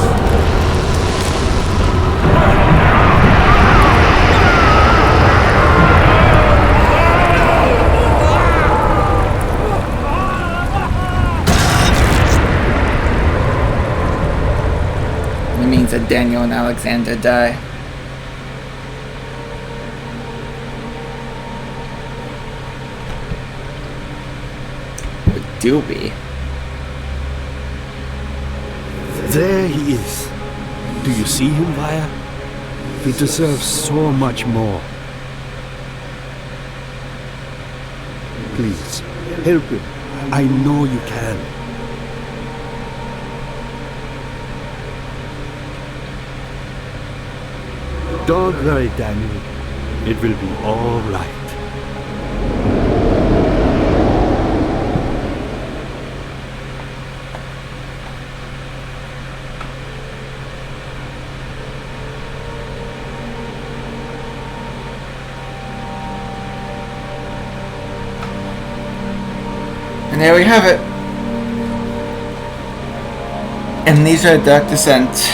It means that Daniel and Alexander die. Or do we? There he is. Do you see him, Vaya? He deserves so much more. Please, help him. I know you can. Don't worry, Daniel. It will be all right. And there we have it. Amnesia, Dark Descent.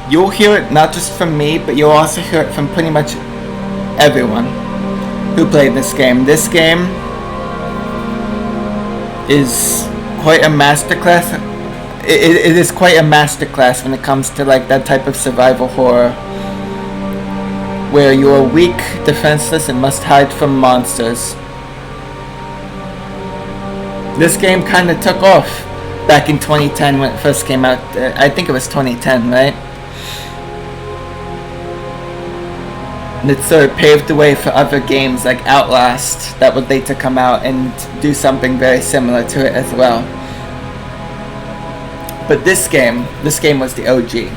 You'll hear it not just from me, but you'll also hear it from pretty much everyone who played this game. This game is quite a masterclass. It is quite a masterclass when it comes to like that type of survival horror, where you are weak, defenseless, and must hide from monsters. This game kind of took off back in 2010 when it first came out. I think it was 2010, right? And it sort of paved the way for other games like Outlast that would later come out and do something very similar to it as well. But this game was the OG.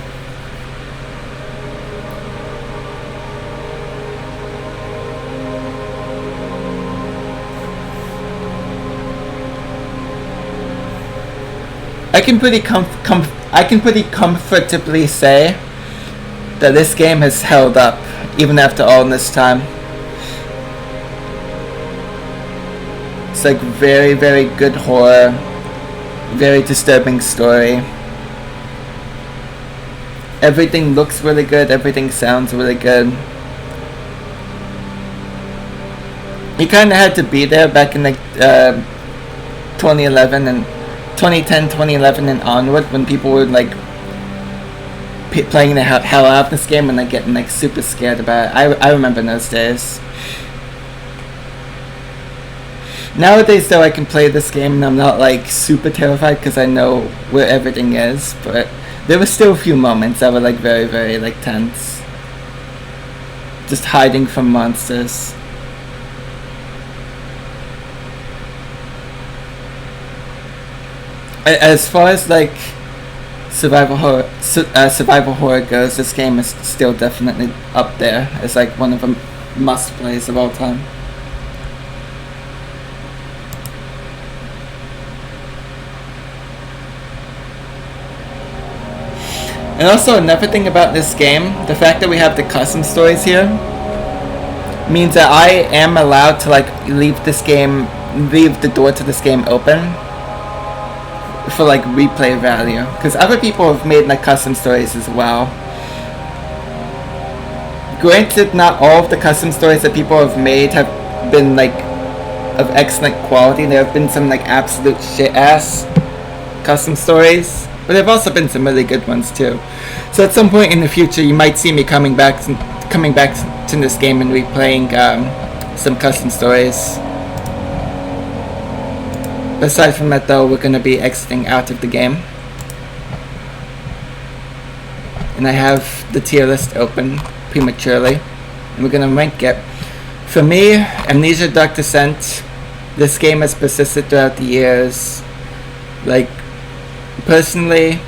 I can pretty comfortably say that this game has held up even after all this time. It's like very, very good horror, very disturbing story. Everything looks really good, everything sounds really good. You kind of had to be there back in like 2011 and 2010, 2011 and onward, when people were like playing the hell out of this game and like getting like super scared about it. I remember those days. Nowadays though, I can play this game and I'm not like super terrified because I know where everything is, but there were still a few moments that were like very, very like tense. Just hiding from monsters. As far as like survival horror goes, this game is still definitely up there. It's like one of the must plays of all time. And also another thing about this game, the fact that we have the custom stories here means that I am allowed to like leave the door to this game open for like replay value, because other people have made like custom stories as well. Granted, not all of the custom stories that people have made have been like of excellent quality. There have been some like absolute shit ass custom stories, but there have also been some really good ones too. So at some point in the future, you might see me coming back to this game and replaying some custom stories. Aside from that though, we're gonna be exiting out of the game. And I have the tier list open prematurely. And we're gonna rank it. For me, Amnesia Dark Descent, this game has persisted throughout the years. Like, personally,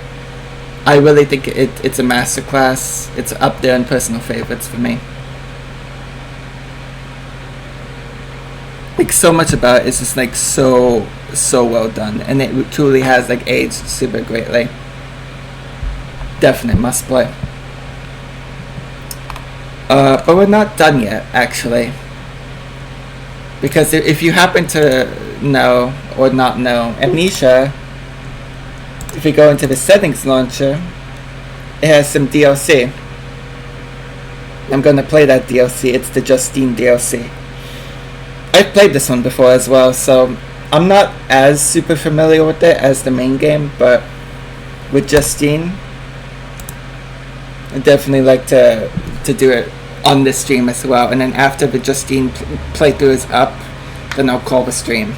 I really think it's a masterclass. It's up there in personal favorites for me. Like, so much about it is just like so well done, and it truly has like aged super greatly. Definite must play. But we're not done yet, actually, because if you happen to know or not know, Amnesia, if you go into the settings launcher, it has some DLC. I'm gonna play that DLC. It's the Justine DLC. I've played this one before as well, so I'm not as super familiar with it as the main game, but with Justine, I definitely like to do it on this stream as well. And then after the Justine playthrough is up, then I'll call the stream.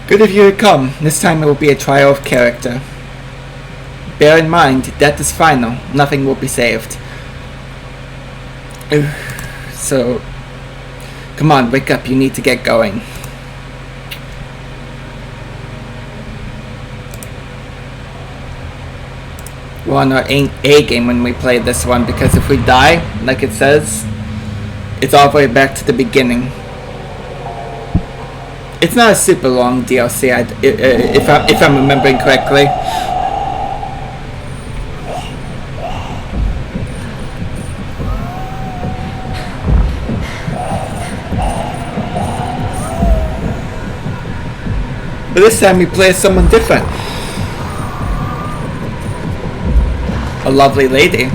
Good of you to come. This time it will be a trial of character. Bear in mind, death is final. Nothing will be saved. So, come on, wake up. You need to get going. We're on our A game when we play this one, because if we die, like it says, it's all the way back to the beginning. It's not a super long DLC, if I'm remembering correctly. But this time we play as someone different. A lovely lady.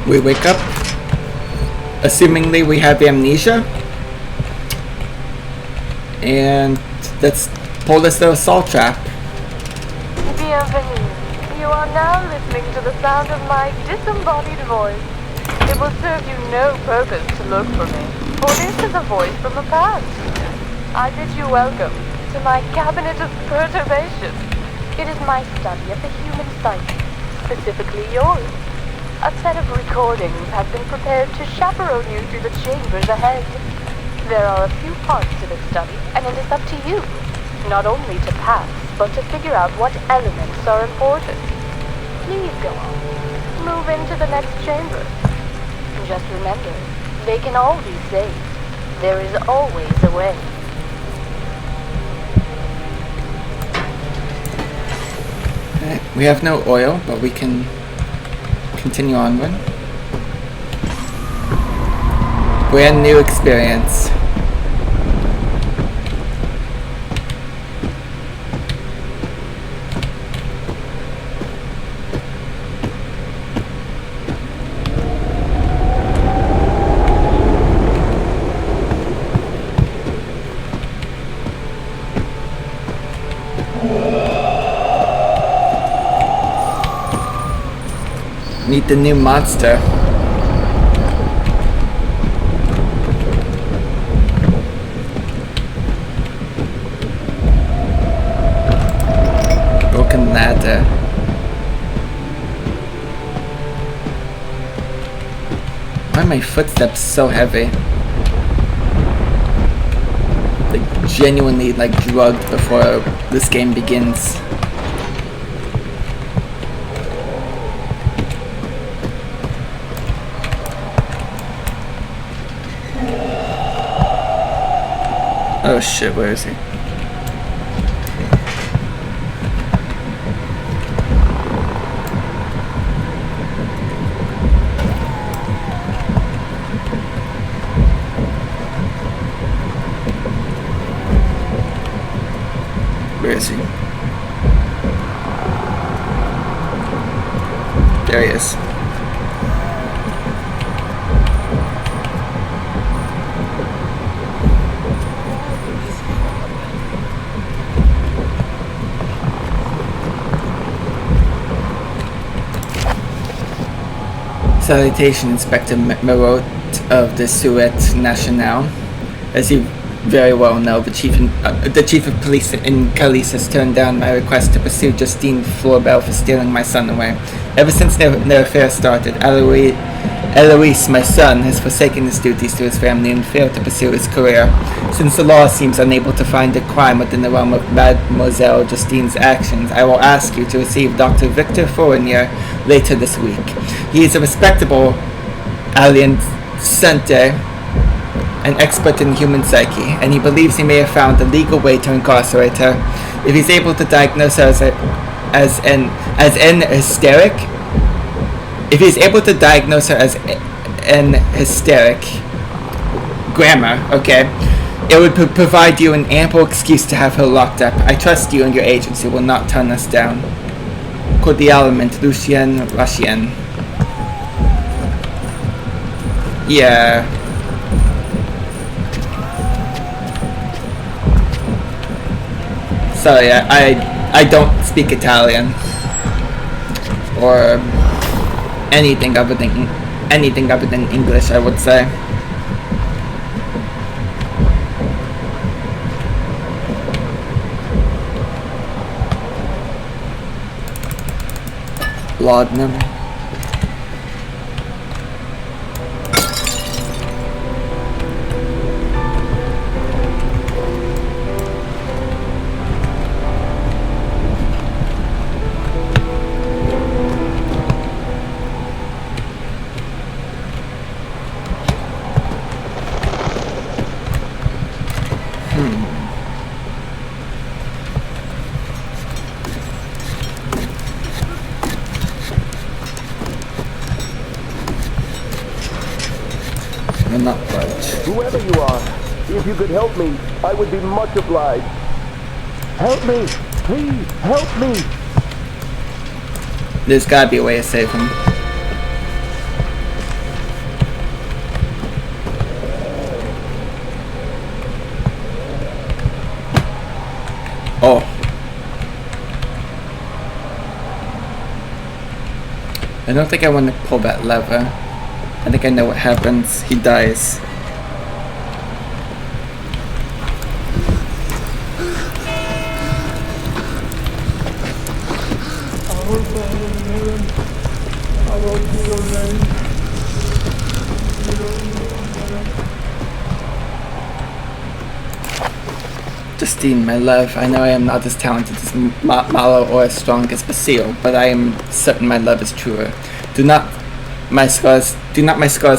We wake up. Assumingly we have amnesia. And let's pull this little salt trap. Bienvenue. You are now listening to the sound of my disembodied voice. It will serve you no purpose to look for me, for this is a voice from the past. I bid you welcome to my cabinet of perturbation. It is my study of the human psyche, specifically yours. A set of recordings have been prepared to chaperone you through the chambers ahead. There are a few parts to this study, and it is up to you, not only to pass, but to figure out what elements are important. Please go on. Move into the next chamber. Just remember, they can all be saved. There is always a way. We have no oil, but we can continue onward. Brand new experience. Meet the new monster. Broken ladder. Why are my footsteps so heavy? Like genuinely like drugged before this game begins. Oh shit, where is he? Where is he? There he is. Salutation, Inspector Merot of the Suet Nationale. As you very well know, the chief of police in Calais has turned down my request to pursue Justine Florbel for stealing my son away. Ever since their affair started, Eloise, my son, has forsaken his duties to his family and failed to pursue his career. Since the law seems unable to find a crime within the realm of Mademoiselle Justine's actions, I will ask you to receive Dr. Victor Fournier later this week. He is a respectable alien center, an expert in human psyche, and he believes he may have found a legal way to incarcerate her. If he's able to diagnose her as an hysteric, if he's able to diagnose her as an hysteric, grammar, okay, it would provide you an ample excuse to have her locked up. I trust you and your agency will not turn us down. Cordialmente, Lucien Rachien. Yeah. Sorry, I don't speak Italian or anything other than English, I would say. Laudanum. Not budge. Whoever you are, if you could help me, I would be much obliged. Help me! Please, help me! There's gotta be a way to save him. Oh. I don't think I want to pull that lever. I think I know what happens. He dies. Justine, my love, I know I am not as talented as Malo or as strong as Basile, but I am certain my love is truer. Do not my scars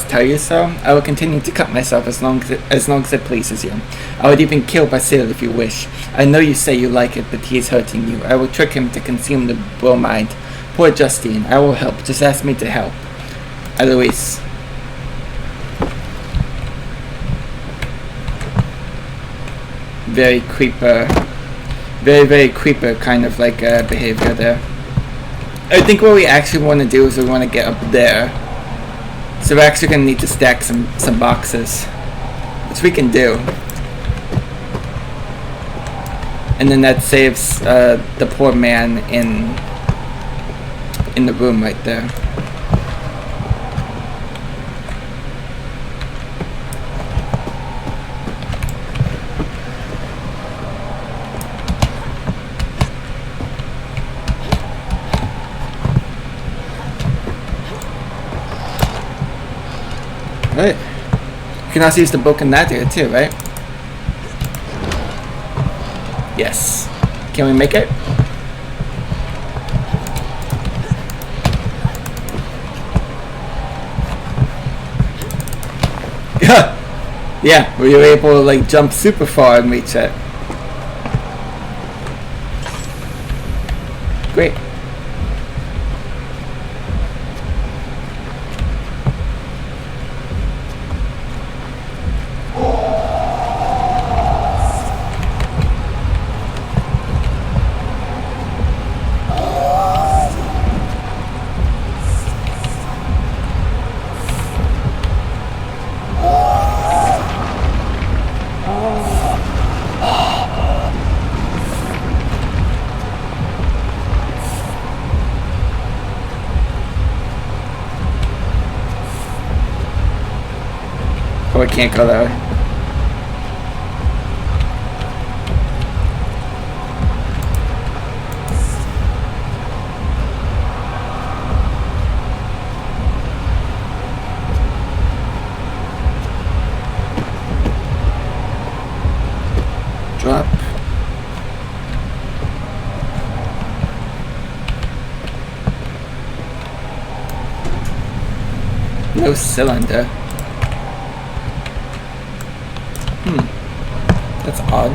tell you so? I will continue to cut myself as long as it pleases you. I would even kill Basile if you wish. I know you say you like it, but he is hurting you. I will trick him to consume the bromide. Poor Justine, I will help. Just ask me to help. Eloise. Very creeper kind of like behavior there. I think what we actually want to do is we want to get up there. So we're actually going to need to stack some boxes, which we can do. And then that saves the poor man in the room right there. Right. You can also use the book in that area too, right? Yes. Can we make it? Yeah, we were able to like jump super far and reach it. Great. we can't go there. Drop. No cylinder. That's odd.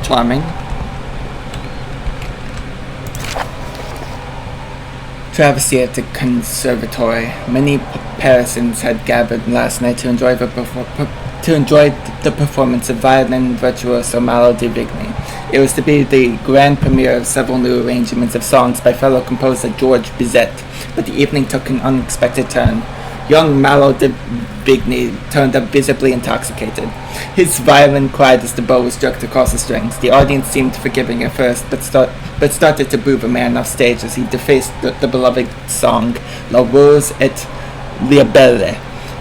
Charming. Travesty at the conservatory. Many Parisans had gathered last night to enjoy the performance of violin virtuoso Malo di Vigny. It was to be the grand premiere of several new arrangements of songs by fellow composer George Bizet, but the evening took an unexpected turn. Young Malo di Vigny turned up visibly intoxicated. His violin cried as the bow was jerked across the strings. The audience seemed forgiving at first, but started to boo the man off stage as he defaced the beloved song La Rose et la Belle.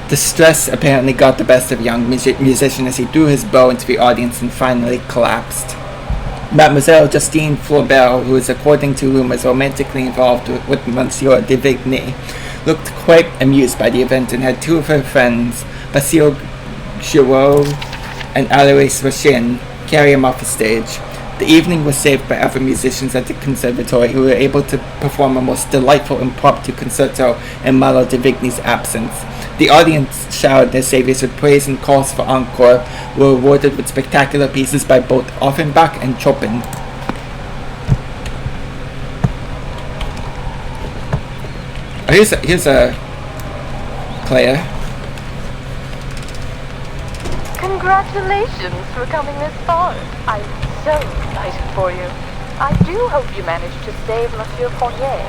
The stress apparently got the best of young musician as he threw his bow into the audience and finally collapsed. Mademoiselle Justine Flaubert, who is according to rumors romantically involved with Monsieur de Vigny, looked quite amused by the event and had two of her friends, Basile Giraud and Alois Rachin, carry him off the stage. The evening was saved by other musicians at the conservatory who were able to perform a most delightful impromptu concerto in Malo di Vigny's absence. The audience showered their saviors with praise and calls for encore, were awarded with spectacular pieces by both Offenbach and Chopin. Here's a player. Congratulations for coming this far. I'm so excited for you. I do hope you managed to save Monsieur Fournier.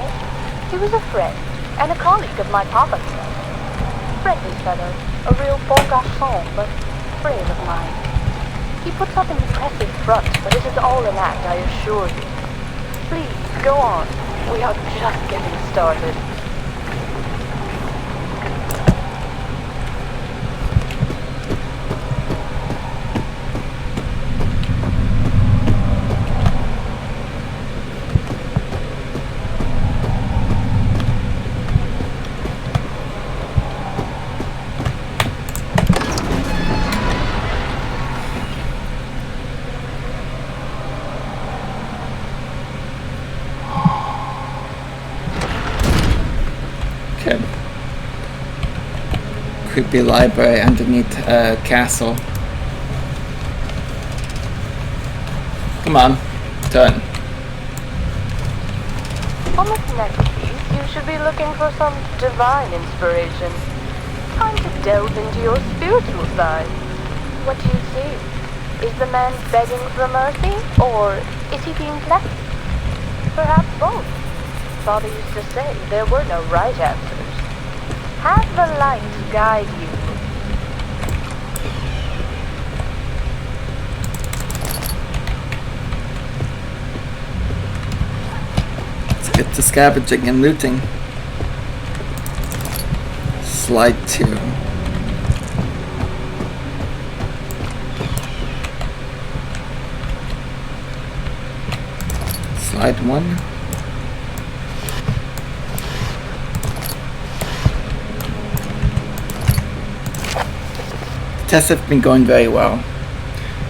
He was a friend and a colleague of my papa's. Friendly fellow, a real bon garçon, but frail of mind. He puts up an impressive front, but it is all an act, I assure you. Please, go on. We are just getting started. Creepy library underneath a castle. Come on, turn. On this next piece, you should be looking for some divine inspiration. Time to delve into your spiritual side. What do you see? Is the man begging for mercy, or is he being blessed? Perhaps both. Father used to say there were no right answers. Have the light guide you. Let's get to scavenging and looting. Slide 2. Slide 1. Tests have been going very well.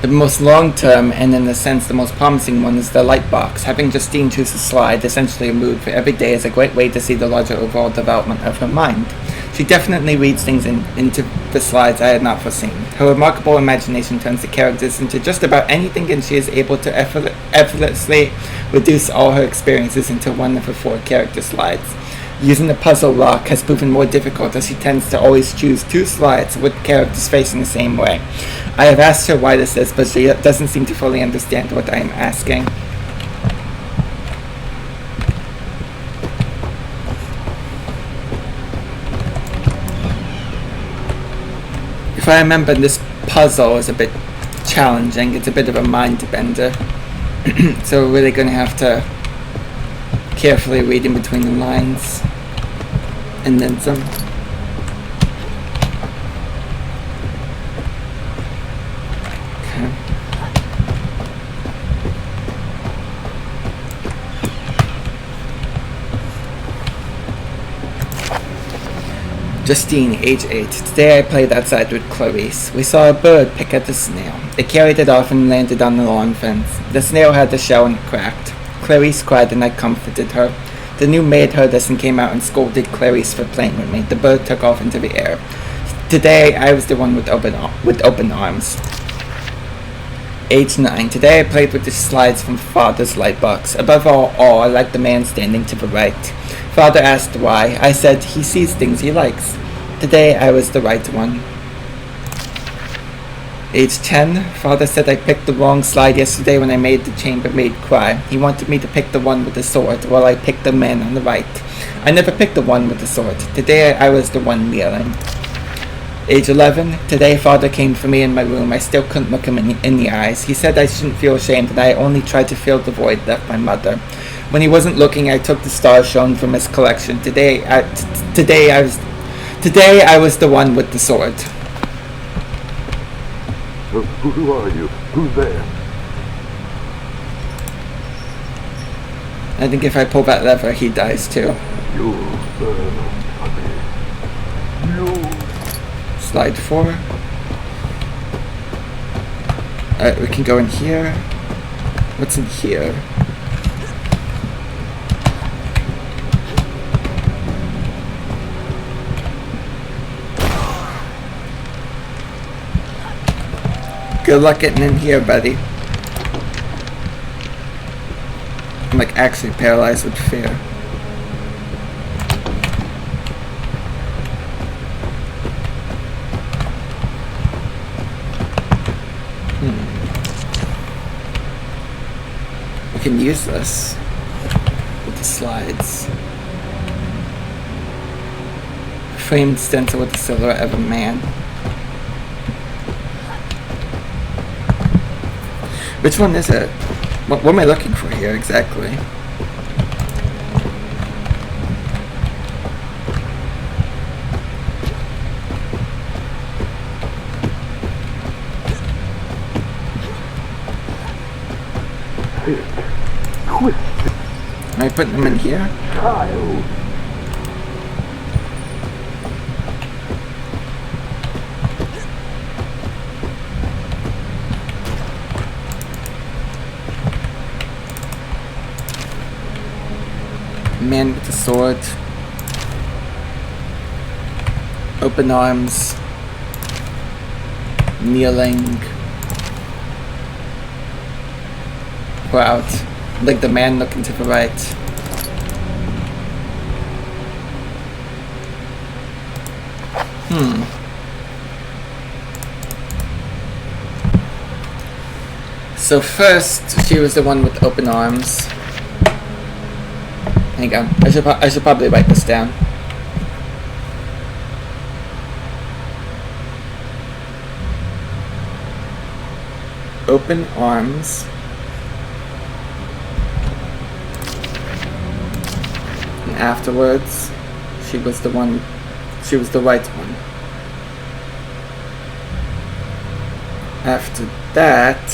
The most long-term, and in a sense the most promising one, is the light box. Having Justine choose a slide, essentially a mood for every day, is a great way to see the larger overall development of her mind. She definitely reads things into the slides I had not foreseen. Her remarkable imagination turns the characters into just about anything, and she is able to effortlessly reduce all her experiences into one of her 4 character slides. Using the puzzle lock has proven more difficult, as she tends to always choose 2 slides with characters facing the same way. I have asked her why this is, but she doesn't seem to fully understand what I am asking. if I remember, this puzzle is a bit challenging. It's a bit of a mind bender. So we're really going to have to carefully read in between the lines. And then some. Okay. Justine, age 8. Today I played outside with Clarice. We saw a bird pick at a snail. It carried it off and landed on the lawn fence. The snail had the shell and it cracked. Clarice cried and I comforted her. The new maid heard us and came out and scolded Clarice for playing with me. The bird took off into the air. Today I was the one with open arms. Age 9. Today I played with the slides from Father's light box. Above all, I liked the man standing to the right. Father asked why. I said he sees things he likes. Today I was the right one. Age 10. Father said I picked the wrong slide yesterday when I made the chambermaid cry. He wanted me to pick the one with the sword, while I picked the man on the right. I never picked the one with the sword. Today I was the one kneeling. Age 11. Today Father came for me in my room. I still couldn't look him in the eyes. He said I shouldn't feel ashamed and I only tried to fill the void left by Mother. When he wasn't looking, I took the stars shown from his collection. Today I was the one with the sword. Who are you? Who's there? I think if I pull that lever, he dies too. You. Slide 4. Alright, we can go in here. What's in here? Good luck getting in here, buddy. I'm like actually paralyzed with fear. We can use this with the slides. A framed stencil with the silhouette of a man. Which one is it? What am I looking for here exactly? Am I putting them in here? Child. Man with the sword. Open arms. Kneeling. Proud. Like the man looking to the right. So first, she was the one with open arms. Hang on, I should probably write this down. Open arms. And afterwards, she was the right one. After that,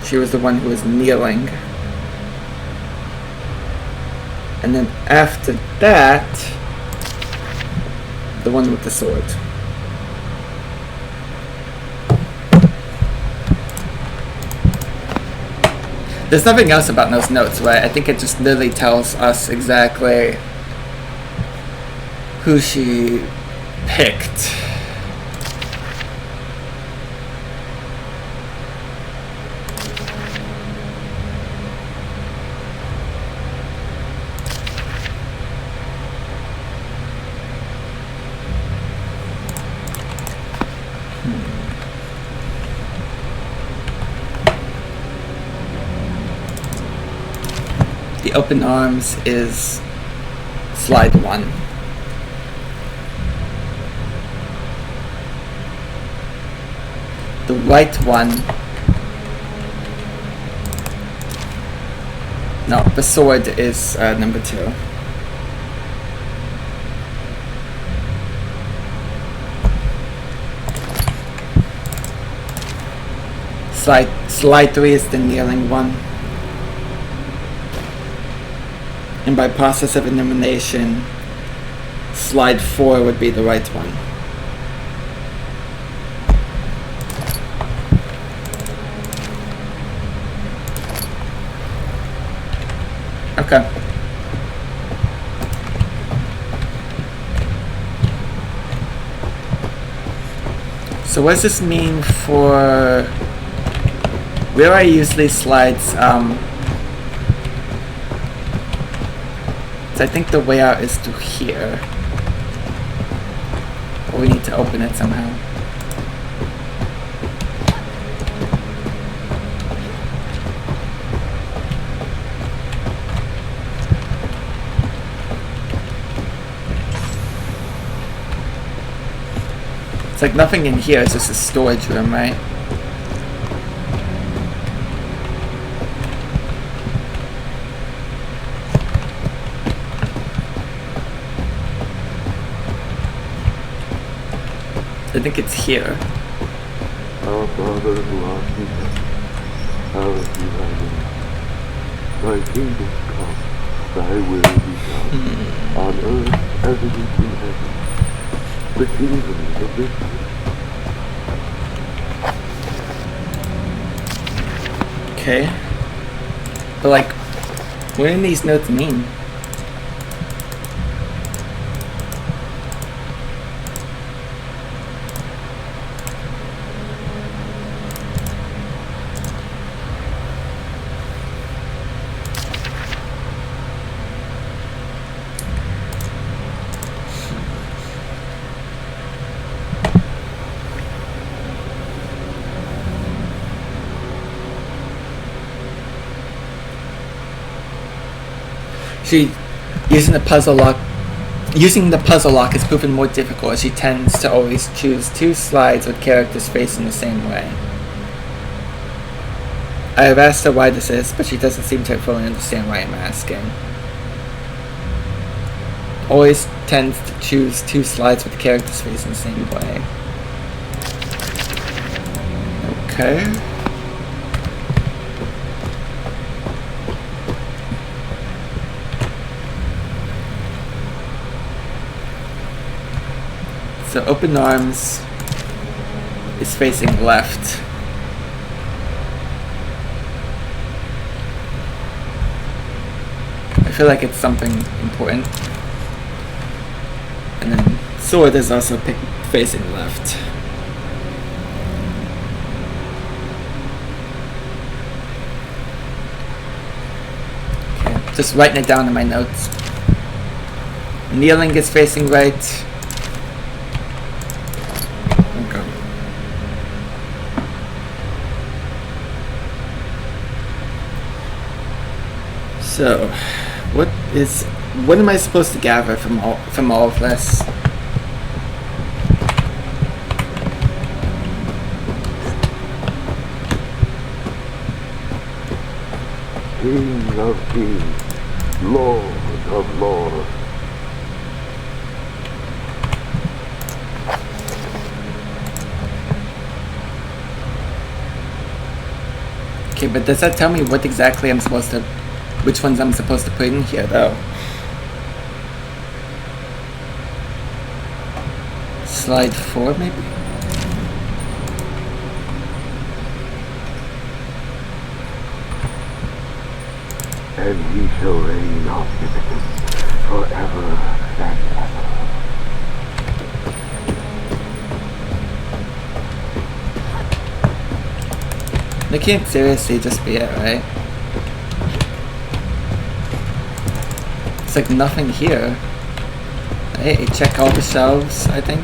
she was the one who was kneeling. And then after that, the one with the sword. There's nothing else about those notes, right? I think it just literally tells us exactly who she picked. The open arms is slide 1. right one. No, the sword is number 2. Slide 3 is the kneeling one. And by process of elimination, slide 4 would be the right one. Okay. So what does this mean for where I usually slides? So I think the way out is to here. But we need to open it somehow. It's like nothing in here, it's just a storage room, right? I think it's here. Our Father who art in heaven, hallowed be thy name. Thy kingdom come, thy will be done, on earth as it is in heaven. The kingdom of this world. Okay. But like, what do these notes mean? Using the puzzle lock has proven more difficult as she tends to always choose 2 slides with characters facing the same way. I have asked her why this is, but she doesn't seem to fully understand why I'm asking. Always tends to choose 2 slides with characters facing the same way. Okay. So open arms is facing left. I feel like it's something important. And then sword is also facing left. Okay, just writing it down in my notes. Kneeling is facing right. So, what am I supposed to gather from all of this? King of kings, Lord of lords. Okay, but does that tell me what exactly which ones I'm supposed to put in here, though? Slide 4, maybe? And he shall reign omnipotent forever and ever. They can't seriously just be it, right? It's like nothing here. Hey, check all the shelves, I think.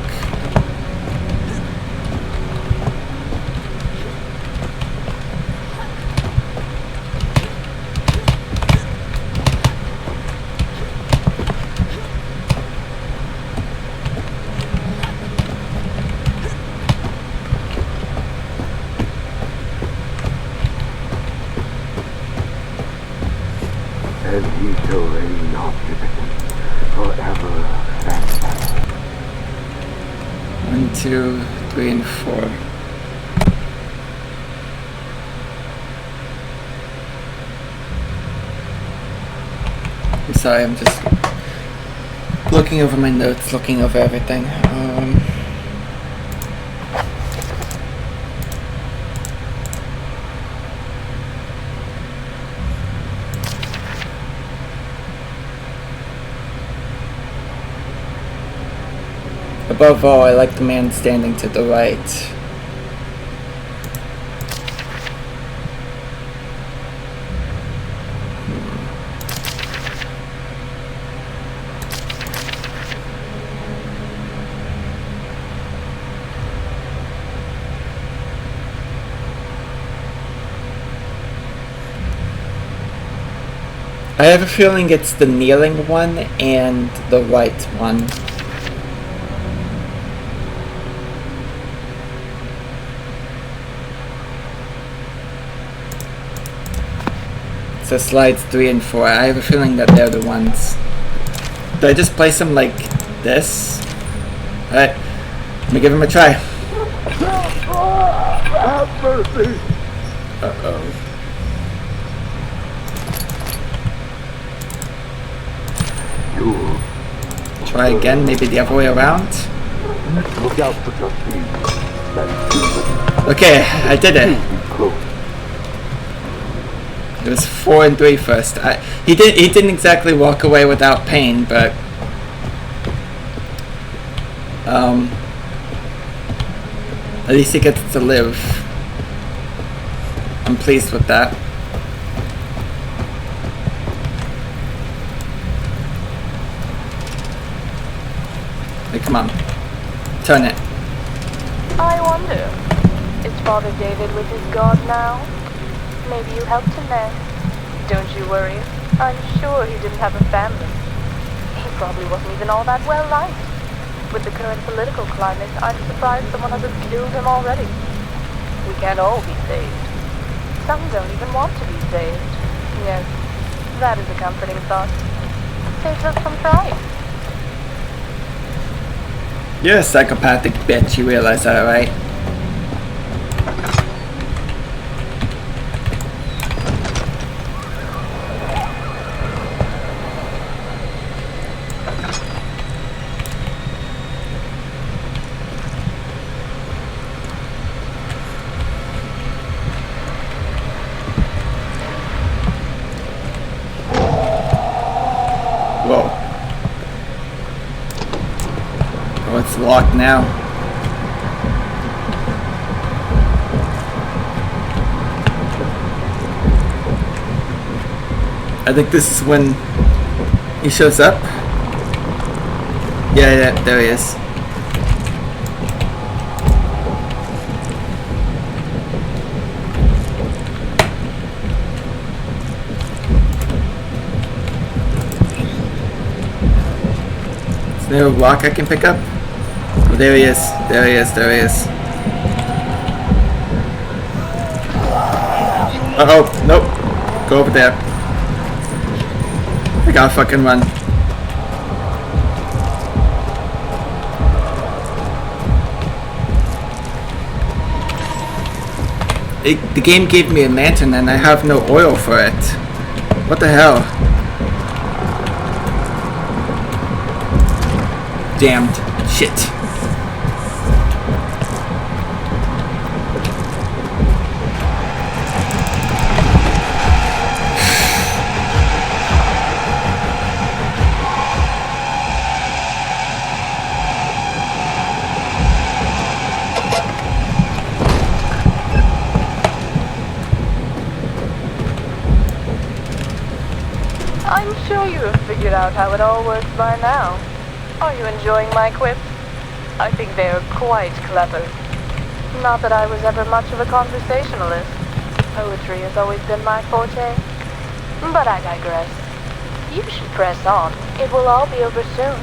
and he shall reign omnipotent forever and ever. 1, 2, 3, and 4. I'm sorry, I'm just looking over my notes, looking over everything. Above all, I like the man standing to the right. I have a feeling it's the kneeling one and the right one. So slides 3 and 4. I have a feeling that they're the ones. Do I just place them like this? Alright, let me give him a try. Have mercy! Uh-oh. Try again, maybe the other way around. Look out for your feet. Okay, I did it. It was 4 and 3 first. He didn't exactly walk away without pain, but at least he gets to live. I'm pleased with that. Hey, come on. Turn it. I wonder, is Father David with his God now? Maybe you helped him there. Don't you worry. I'm sure he didn't have a family. He probably wasn't even all that well liked. With the current political climate, I'm surprised someone hasn't killed him already. We can't all be saved. Some don't even want to be saved. Yes, that is a comforting thought. Saves us from trying. You're a psychopathic bitch, you realize that, right? Whoa. Oh, it's locked now. I think this is when he shows up. Yeah, there he is. Is there a rock I can pick up? Oh, there he is. There he is. There he is. Uh-oh. Nope. Go over there. I gotta fucking run. The game gave me a lantern and I have no oil for it. What the hell? Damned shit. I'm sure you have figured out how it all works by now. Are you enjoying my quips? I think they are quite clever. Not that I was ever much of a conversationalist. Poetry has always been my forte. But I digress. You should press on. It will all be over soon.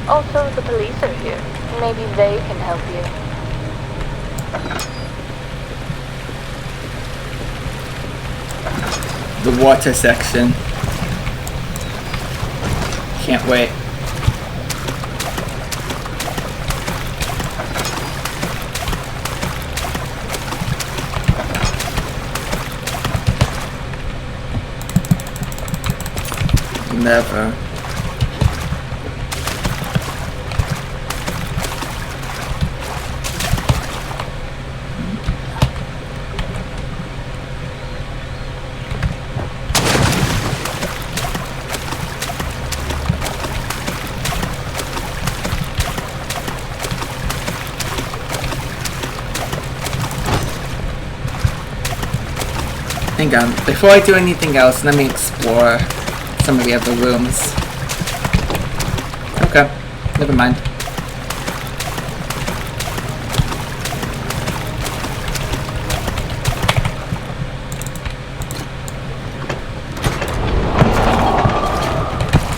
Also, the police are here. Maybe they can help you. The water section. can't wait. Never. Hang on, before I do anything else, let me explore some of the other rooms. Okay, never mind.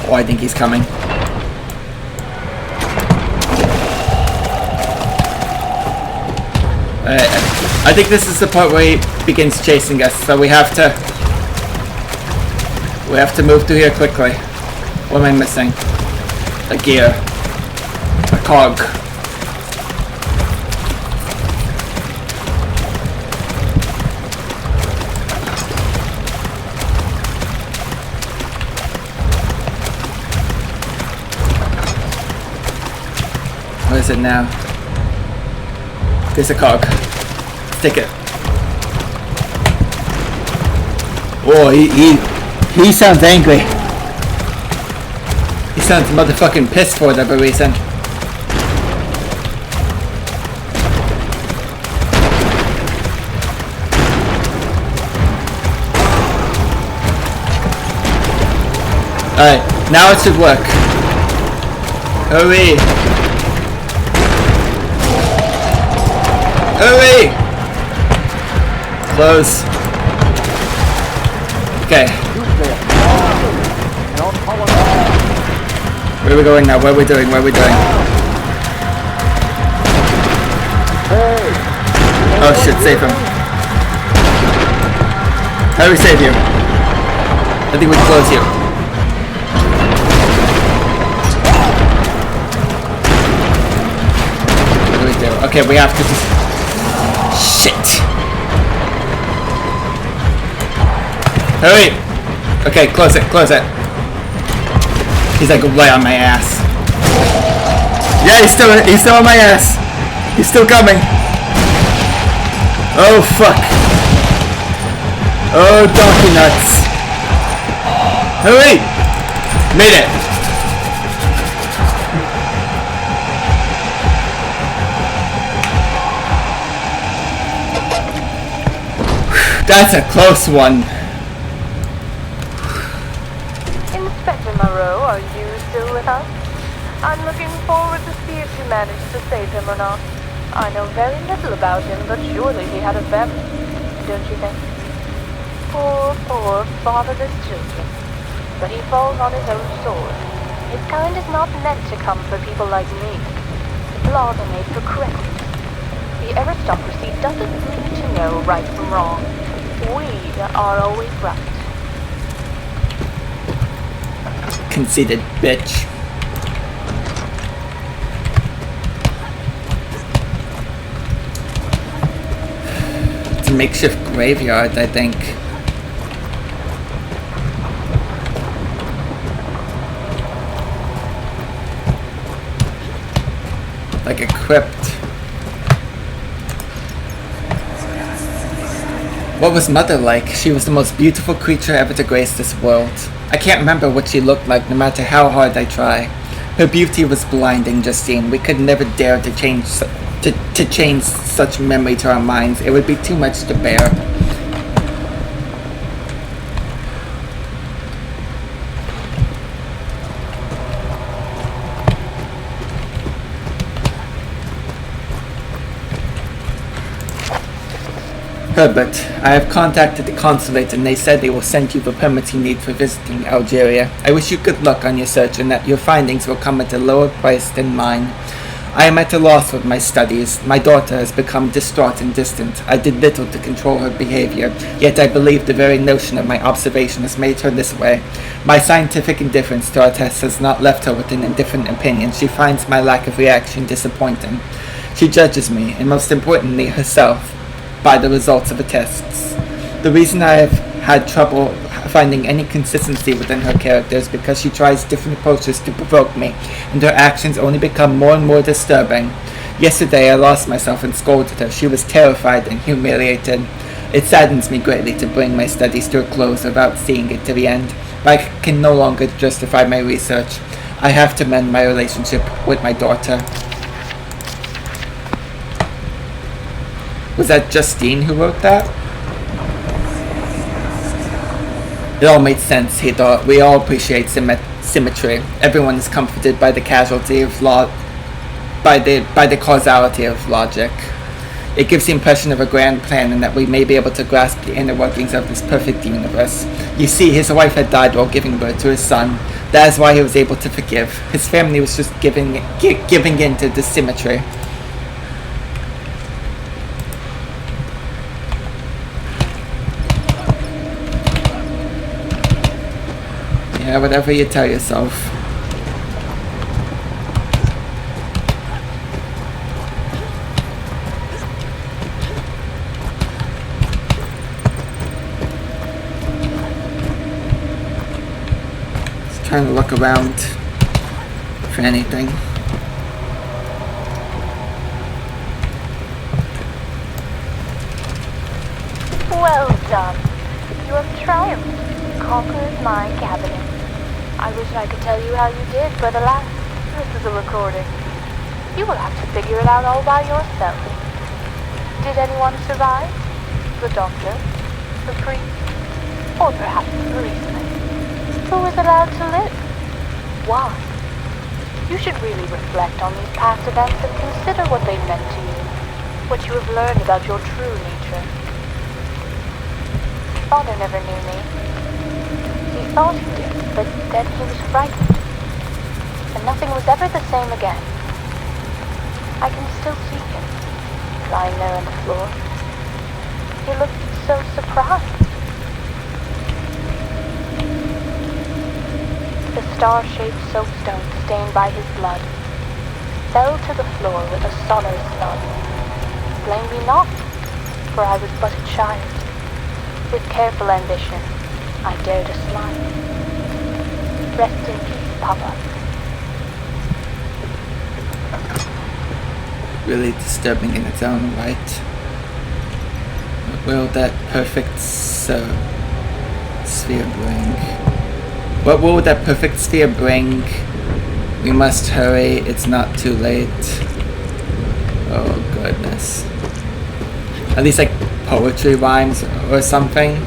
Oh, I think he's coming. I think this is the part where he begins chasing us, so we have to move through here quickly. What am I missing? A gear. A cog. What is it now? There's a cog. Stick it. Oh, he sounds angry. He sounds motherfucking pissed for whatever reason. Alright, now it should work. Hurry! Hurry! Close. Okay. Where are we going now? What are we doing? What are we doing? Oh shit, save him. How do we save you? I think we close you. What do we do? Okay, we have to just... Shit! Hurry! Okay, close it, close it. He's like right on my ass. Yeah, he's still on my ass. He's still coming. Oh fuck. Oh donkey nuts. Hurry! Made it. That's a close one. Inspector Moreau, are you still with us? I'm looking forward to see if you managed to save him or not. I know very little about him, but surely he had a family, don't you think? Poor, fatherless children. But he falls on his own sword. His kind is not meant to come for people like me. Laws are made for criminals. The aristocracy doesn't need to know right from wrong. We are always right. Conceited bitch. It's a makeshift graveyard, I think. Like a crypt. What was Mother like? She was the most beautiful creature ever to grace this world. I can't remember what she looked like no matter how hard I try. Her beauty was blinding, Justine. We could never dare to change such memory to our minds. It would be too much to bear. Herbert, I have contacted the consulate and they said they will send you the permits you need for visiting Algeria. I wish you good luck on your search and that your findings will come at a lower price than mine. I am at a loss with my studies. My daughter has become distraught and distant. I did little to control her behavior, yet I believe the very notion of my observation has made her this way. My scientific indifference to our tests has not left her with an indifferent opinion. She finds my lack of reaction disappointing. She judges me, and most importantly herself, by the results of the tests. The reason I have had trouble finding any consistency within her character is because she tries different approaches to provoke me, and her actions only become more and more disturbing. Yesterday I lost myself and scolded her. She was terrified and humiliated. It saddens me greatly to bring my studies to a close without seeing it to the end, but I can no longer justify my research. I have to mend my relationship with my daughter. Was that Justine who wrote that? It all made sense, he thought. We all appreciate symmetry. Everyone is comforted by the causality of by the causality of logic. It gives the impression of a grand plan and that we may be able to grasp the inner workings of this perfect universe. You see, his wife had died while giving birth to his son. That is why he was able to forgive. His family was just giving in to this symmetry. Yeah, whatever you tell yourself. Just trying to look around for anything. Well done. You have triumphed. Conquered my cabinet. I wish I could tell you how you did, but alas, this is a recording. You will have to figure it out all by yourself. Did anyone survive? The doctor? The priest? Or perhaps the policeman? Who was allowed to live? Why? You should really reflect on these past events and consider what they meant to you, what you have learned about your true nature. Father never knew me. He thought he did, but then he was frightened, and nothing was ever the same again. I can still see him, lying there on the floor. He looked so surprised. The star-shaped soapstone stained by his blood fell to the floor with a sonorous thud. Blame me not, for I was but a child. With careful ambition, I dare to smile. Rest in peace, Papa. Really disturbing in its own right. What will that perfect sphere bring? What will that perfect sphere bring? We must hurry, it's not too late. Oh goodness. At least like poetry rhymes or something.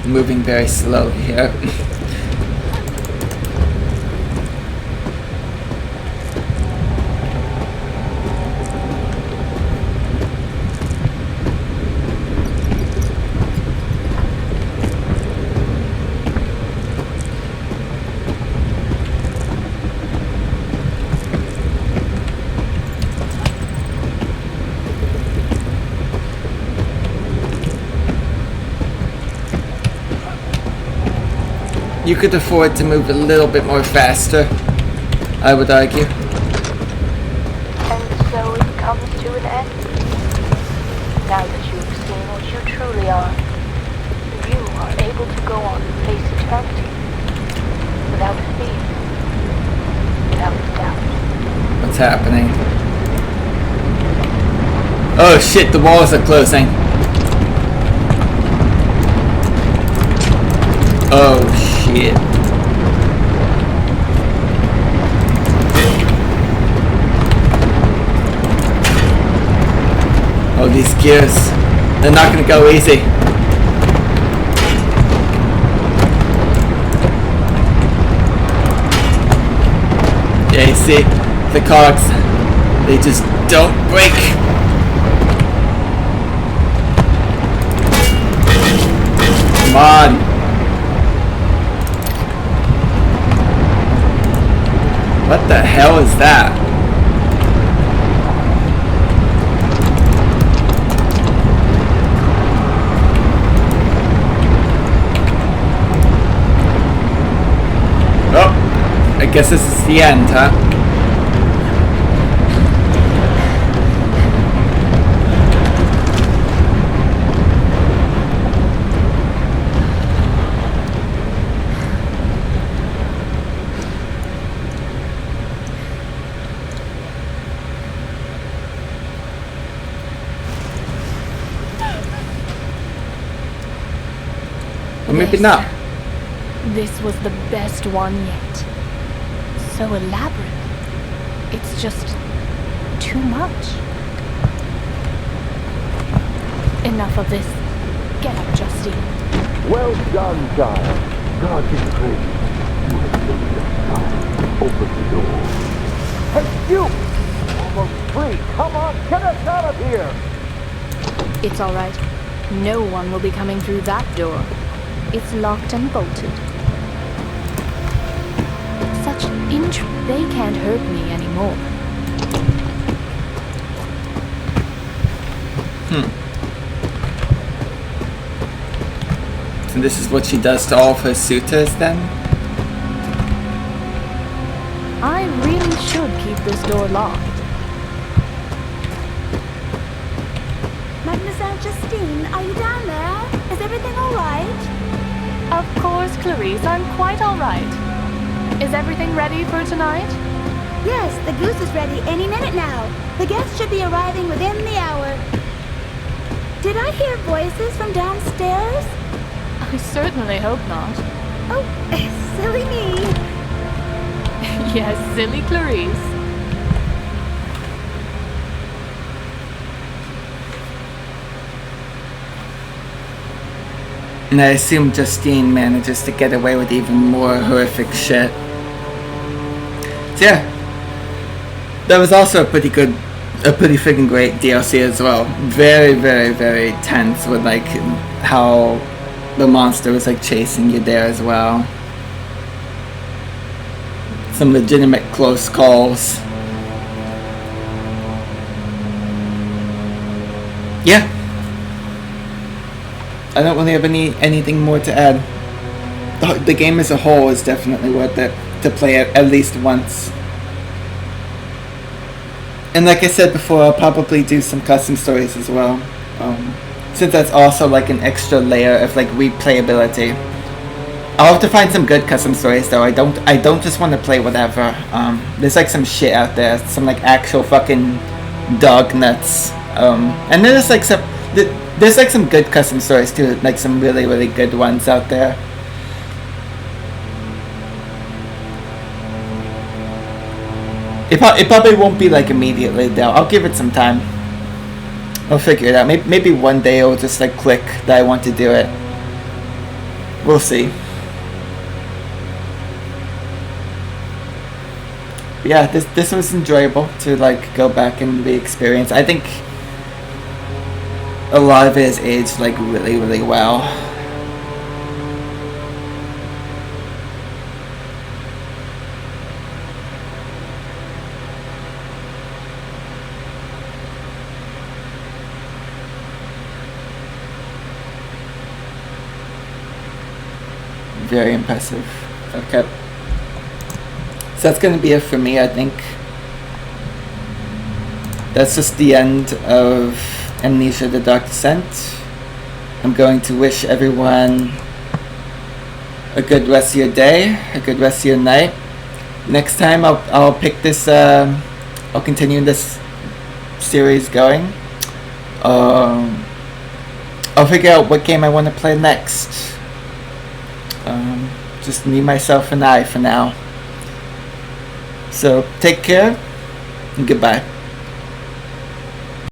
Moving very slowly here. You could afford to move a little bit more faster, I would argue. And so it comes to an end. Now that you have seen what you truly are, you are able to go on and face eternity without fear, without doubt. What's happening? Oh shit, the walls are closing. Oh shit. Oh, these gears. They're not gonna go easy. Yeah, you see, the cogs, they just don't break. Come on. What the hell is that? Oh, I guess this is the end, huh? Or maybe not. This was the best one yet. So elaborate. It's just too much. Enough of this. Get up, Justine. Well done, child. God be praised. You have made us now. Open the door. Hey, you! Almost free. Come on, get us out of here! It's all right. No one will be coming through that door. It's locked and bolted. Such they can't hurt me anymore. So this is what she does to all of her suitors then? I really should keep this door locked. Mademoiselle Justine, are you down there? Is everything all right? Of course, Clarice, I'm quite all right. Is everything ready for tonight? Yes, the goose is ready any minute now. The guests should be arriving within the hour. Did I hear voices from downstairs? I certainly hope not. Oh, silly me. Yes, silly Clarice. And I assume Justine manages to get away with even more horrific shit. So yeah, that was also a pretty freaking great DLC as well. Very, very, very tense with like how the monster was like chasing you there as well. Some legitimate close calls. Yeah. I don't really have anything more to add. The game as a whole is definitely worth it to play it at least once. And like I said before, I'll probably do some custom stories as well. Since that's also like an extra layer of like replayability. I'll have to find some good custom stories though. I don't just want to play whatever. There's like some shit out there, some like actual fucking dog nuts. And there's like there's like some good custom stories too, like some really, really good ones out there. It probably won't be like immediately though. I'll give it some time. I'll figure it out. Maybe one day it'll just like click that I want to do it. We'll see. But yeah, this was enjoyable to like go back and re-experience. I think a lot of it is aged like really, really well. Very impressive. Okay. So that's going to be it for me, I think. That's just the end of Amnesia: The Dark Descent. I'm going to wish everyone a good rest of your day, a good rest of your night. Next time I'll pick this, I'll continue this series going. I'll figure out what game I want to play next. Just me, myself, and I for now. So take care and goodbye.